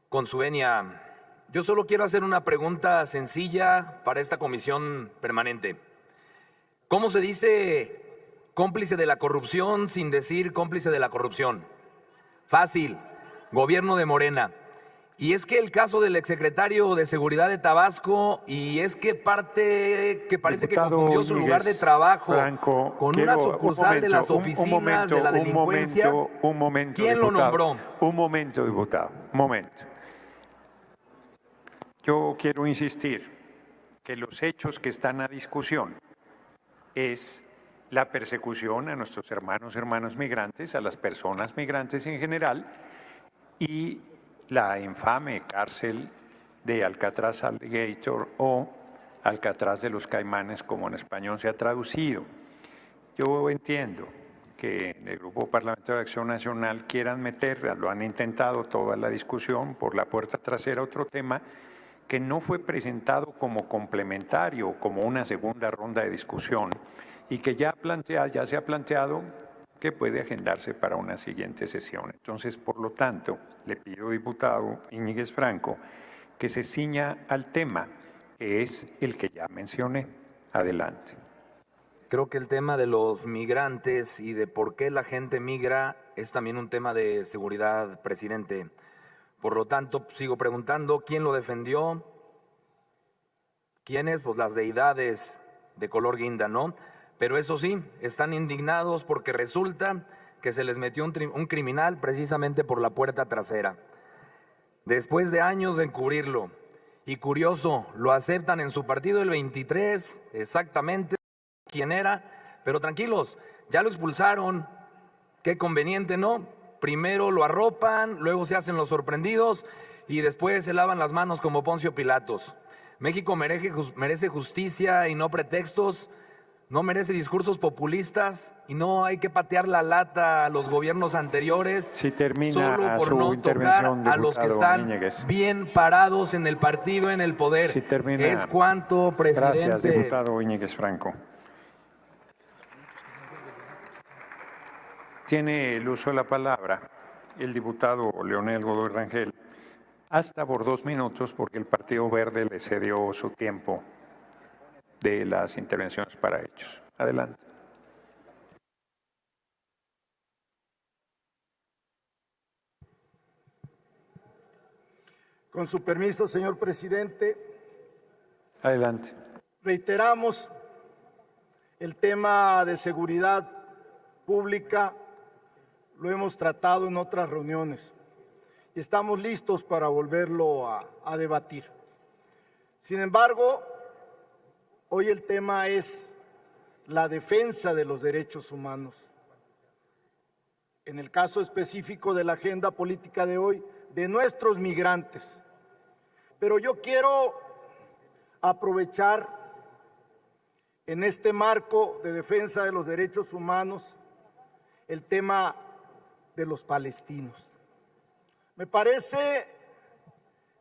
Con su venia, yo solo quiero hacer una pregunta sencilla para esta comisión permanente. ¿Cómo se dice cómplice de la corrupción sin decir cómplice de la corrupción? Fácil, gobierno de Morena. Y es que el caso del exsecretario de Seguridad de Tabasco, y es que parte que parece diputado que confundió su lugar de trabajo Franco, con una sucursal de las oficinas de la delincuencia. Un momento, ¿Quién diputado, lo nombró? Un momento, diputado, un momento. Yo quiero insistir que los hechos que están a discusión es la persecución a nuestros hermanos migrantes, a las personas migrantes en general, y la infame cárcel de Alcatraz Alligator, o Alcatraz de los Caimanes, como en español se ha traducido. Yo entiendo que en el Grupo Parlamentario de Acción Nacional quieran meter, lo han intentado toda la discusión, por la puerta trasera otro tema que no fue presentado como complementario, como una segunda ronda de discusión, y que ya se ha planteado que puede agendarse para una siguiente sesión. Entonces, por lo tanto, le pido, diputado Íñiguez Franco, que se ciña al tema, que es el que ya mencioné. Adelante. Creo que el tema de los migrantes y de por qué la gente migra es también un tema de seguridad, presidente. Por lo tanto, sigo preguntando, ¿quién lo defendió? ¿Quiénes? Pues las deidades de color guinda, ¿no? Pero eso sí, están indignados porque resulta que se les metió un criminal precisamente por la puerta trasera. Después de años de encubrirlo Y curioso, lo aceptan en su partido el 23, exactamente quién era, pero tranquilos, ya lo expulsaron. Qué conveniente, ¿no? Primero lo arropan, luego se hacen los sorprendidos y después se lavan las manos como Poncio Pilatos. México merece justicia y no pretextos, no merece discursos populistas y no hay que patear la lata a los gobiernos anteriores Si termina solo por su no tocar intervención, a los que diputado están Íñiguez. bien parados en el partido, en el poder. Si termina. Es cuanto, presidente. Gracias, diputado Íñiguez Franco. Tiene el uso de la palabra el diputado Leonel Godoy Rangel hasta por 2 minutos porque el Partido Verde le cedió su tiempo de las intervenciones para hechos. Adelante. Con su permiso, señor presidente, Adelante. reiteramos el tema de seguridad pública, lo hemos tratado en otras reuniones y estamos listos para volverlo a debatir. Sin embargo, hoy el tema es la defensa de los derechos humanos. En el caso específico de la agenda política de hoy, de nuestros migrantes. Pero yo quiero aprovechar en este marco de defensa de los derechos humanos el tema de los palestinos. Me parece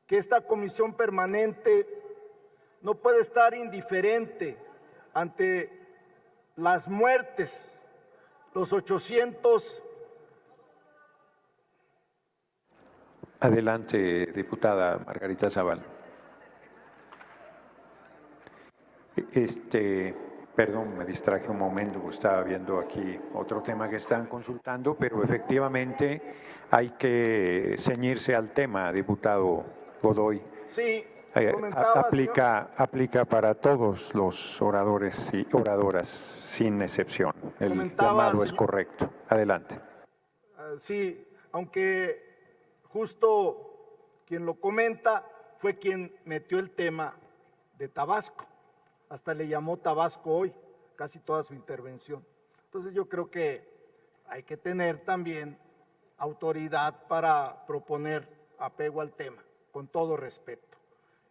que esta comisión permanente no puede estar indiferente ante las muertes, los 800. Adelante, diputada Margarita Zavala. Perdón, me distraje un momento, estaba viendo aquí otro tema que están consultando, pero efectivamente hay que ceñirse al tema, diputado Godoy. Sí, comentaba, aplica para todos los oradores y oradoras, sin excepción. El llamado es correcto. Adelante. Sí, aunque justo quien lo comenta fue quien metió el tema de Tabasco. Hasta le llamó Tabasco hoy, casi toda su intervención. Entonces yo creo que hay que tener también autoridad para proponer apego al tema, con todo respeto.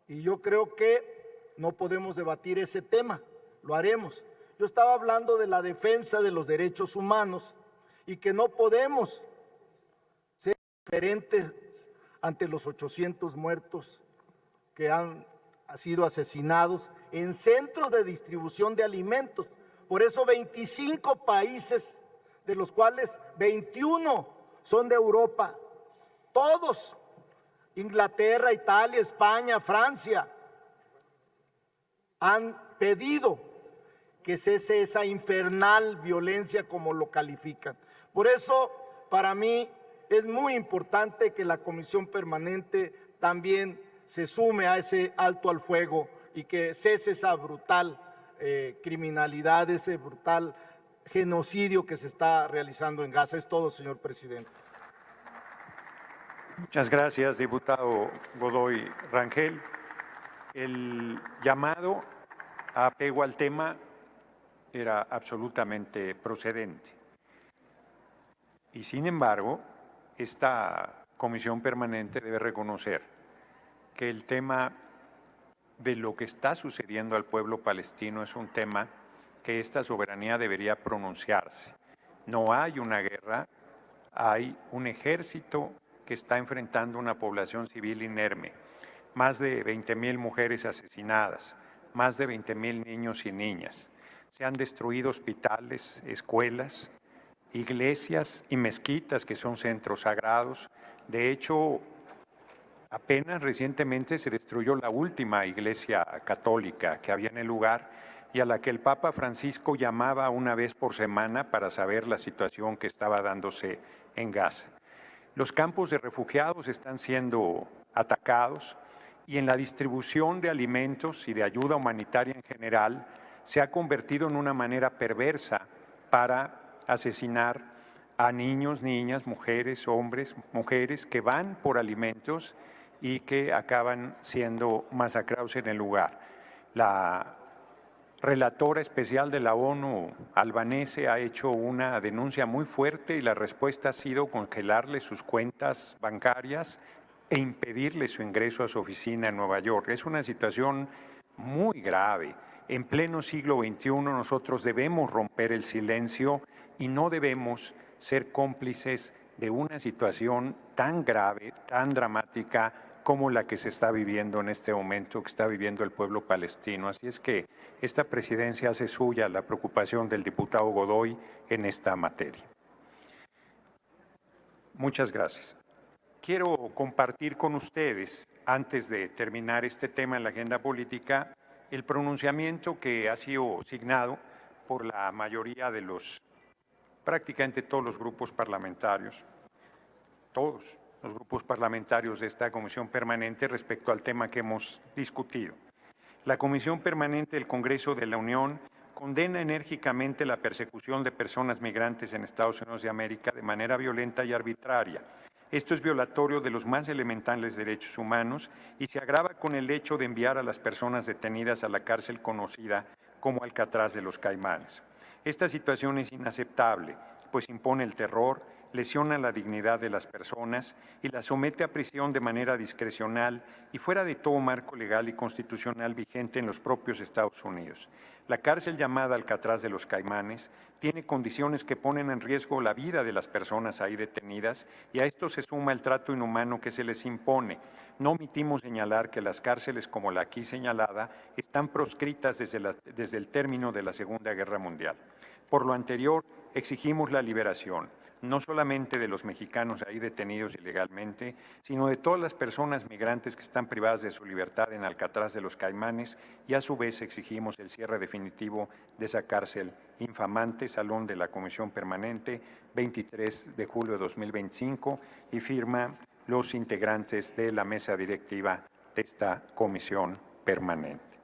Y yo creo que no podemos debatir ese tema, lo haremos. Yo estaba hablando de la defensa de los derechos humanos y que no podemos ser diferentes ante los 800 muertos que han sido asesinados en centros de distribución de alimentos. Por eso 25 países, de los cuales 21 son de Europa, todos, Inglaterra, Italia, España, Francia, han pedido que cese esa infernal violencia como lo califican. Por eso, para mí, es muy importante que la Comisión Permanente también se sume a ese alto al fuego y que cese esa brutal criminalidad, ese brutal genocidio que se está realizando en Gaza. Es todo, señor presidente. Muchas gracias, diputado Godoy Rangel. El llamado a apego al tema era absolutamente procedente. Y sin embargo, esta comisión permanente debe reconocer que el tema de lo que está sucediendo al pueblo palestino es un tema que esta soberanía debería pronunciarse. No hay una guerra, hay un ejército que está enfrentando una población civil inerme, más de 20,000 mujeres asesinadas, más de 20,000 niños y niñas. Se han destruido hospitales, escuelas, iglesias y mezquitas que son centros sagrados. De hecho, apenas recientemente se destruyó la última iglesia católica que había en el lugar y a la que el Papa Francisco llamaba una vez por semana para saber la situación que estaba dándose en Gaza. Los campos de refugiados están siendo atacados y en la distribución de alimentos y de ayuda humanitaria en general se ha convertido en una manera perversa para asesinar a niños, niñas, mujeres, hombres, mujeres que van por alimentos y que acaban siendo masacrados en el lugar. La relatora especial de la ONU, Albanese, ha hecho una denuncia muy fuerte y la respuesta ha sido congelarle sus cuentas bancarias e impedirle su ingreso a su oficina en Nueva York. Es una situación muy grave. En pleno siglo XXI nosotros debemos romper el silencio y no debemos ser cómplices de una situación tan grave, tan dramática como la que se está viviendo en este momento, que está viviendo el pueblo palestino. Así es que esta presidencia hace suya la preocupación del diputado Godoy en esta materia. Muchas gracias. Quiero compartir con ustedes, antes de terminar este tema en la agenda política, el pronunciamiento que ha sido signado por la mayoría de prácticamente todos los grupos parlamentarios, todos los grupos parlamentarios de esta comisión permanente respecto al tema que hemos discutido. La Comisión Permanente del Congreso de la Unión condena enérgicamente la persecución de personas migrantes en Estados Unidos de América de manera violenta y arbitraria. Esto es violatorio de los más elementales derechos humanos y se agrava con el hecho de enviar a las personas detenidas a la cárcel conocida como Alcatraz de los Caimanes. Esta situación es inaceptable, pues impone el terror, lesiona la dignidad de las personas y las somete a prisión de manera discrecional y fuera de todo marco legal y constitucional vigente en los propios Estados Unidos. La cárcel llamada Alcatraz de los Caimanes tiene condiciones que ponen en riesgo la vida de las personas ahí detenidas y a esto se suma el trato inhumano que se les impone. No omitimos señalar que las cárceles como la aquí señalada están proscritas desde el término de la Segunda Guerra Mundial. Por lo anterior, exigimos la liberación, no solamente de los mexicanos ahí detenidos ilegalmente, sino de todas las personas migrantes que están privadas de su libertad en Alcatraz de los Caimanes y a su vez exigimos el cierre definitivo de esa cárcel infamante. Salón de la Comisión Permanente, 23 de julio de 2025, y firma los integrantes de la mesa directiva de esta Comisión Permanente.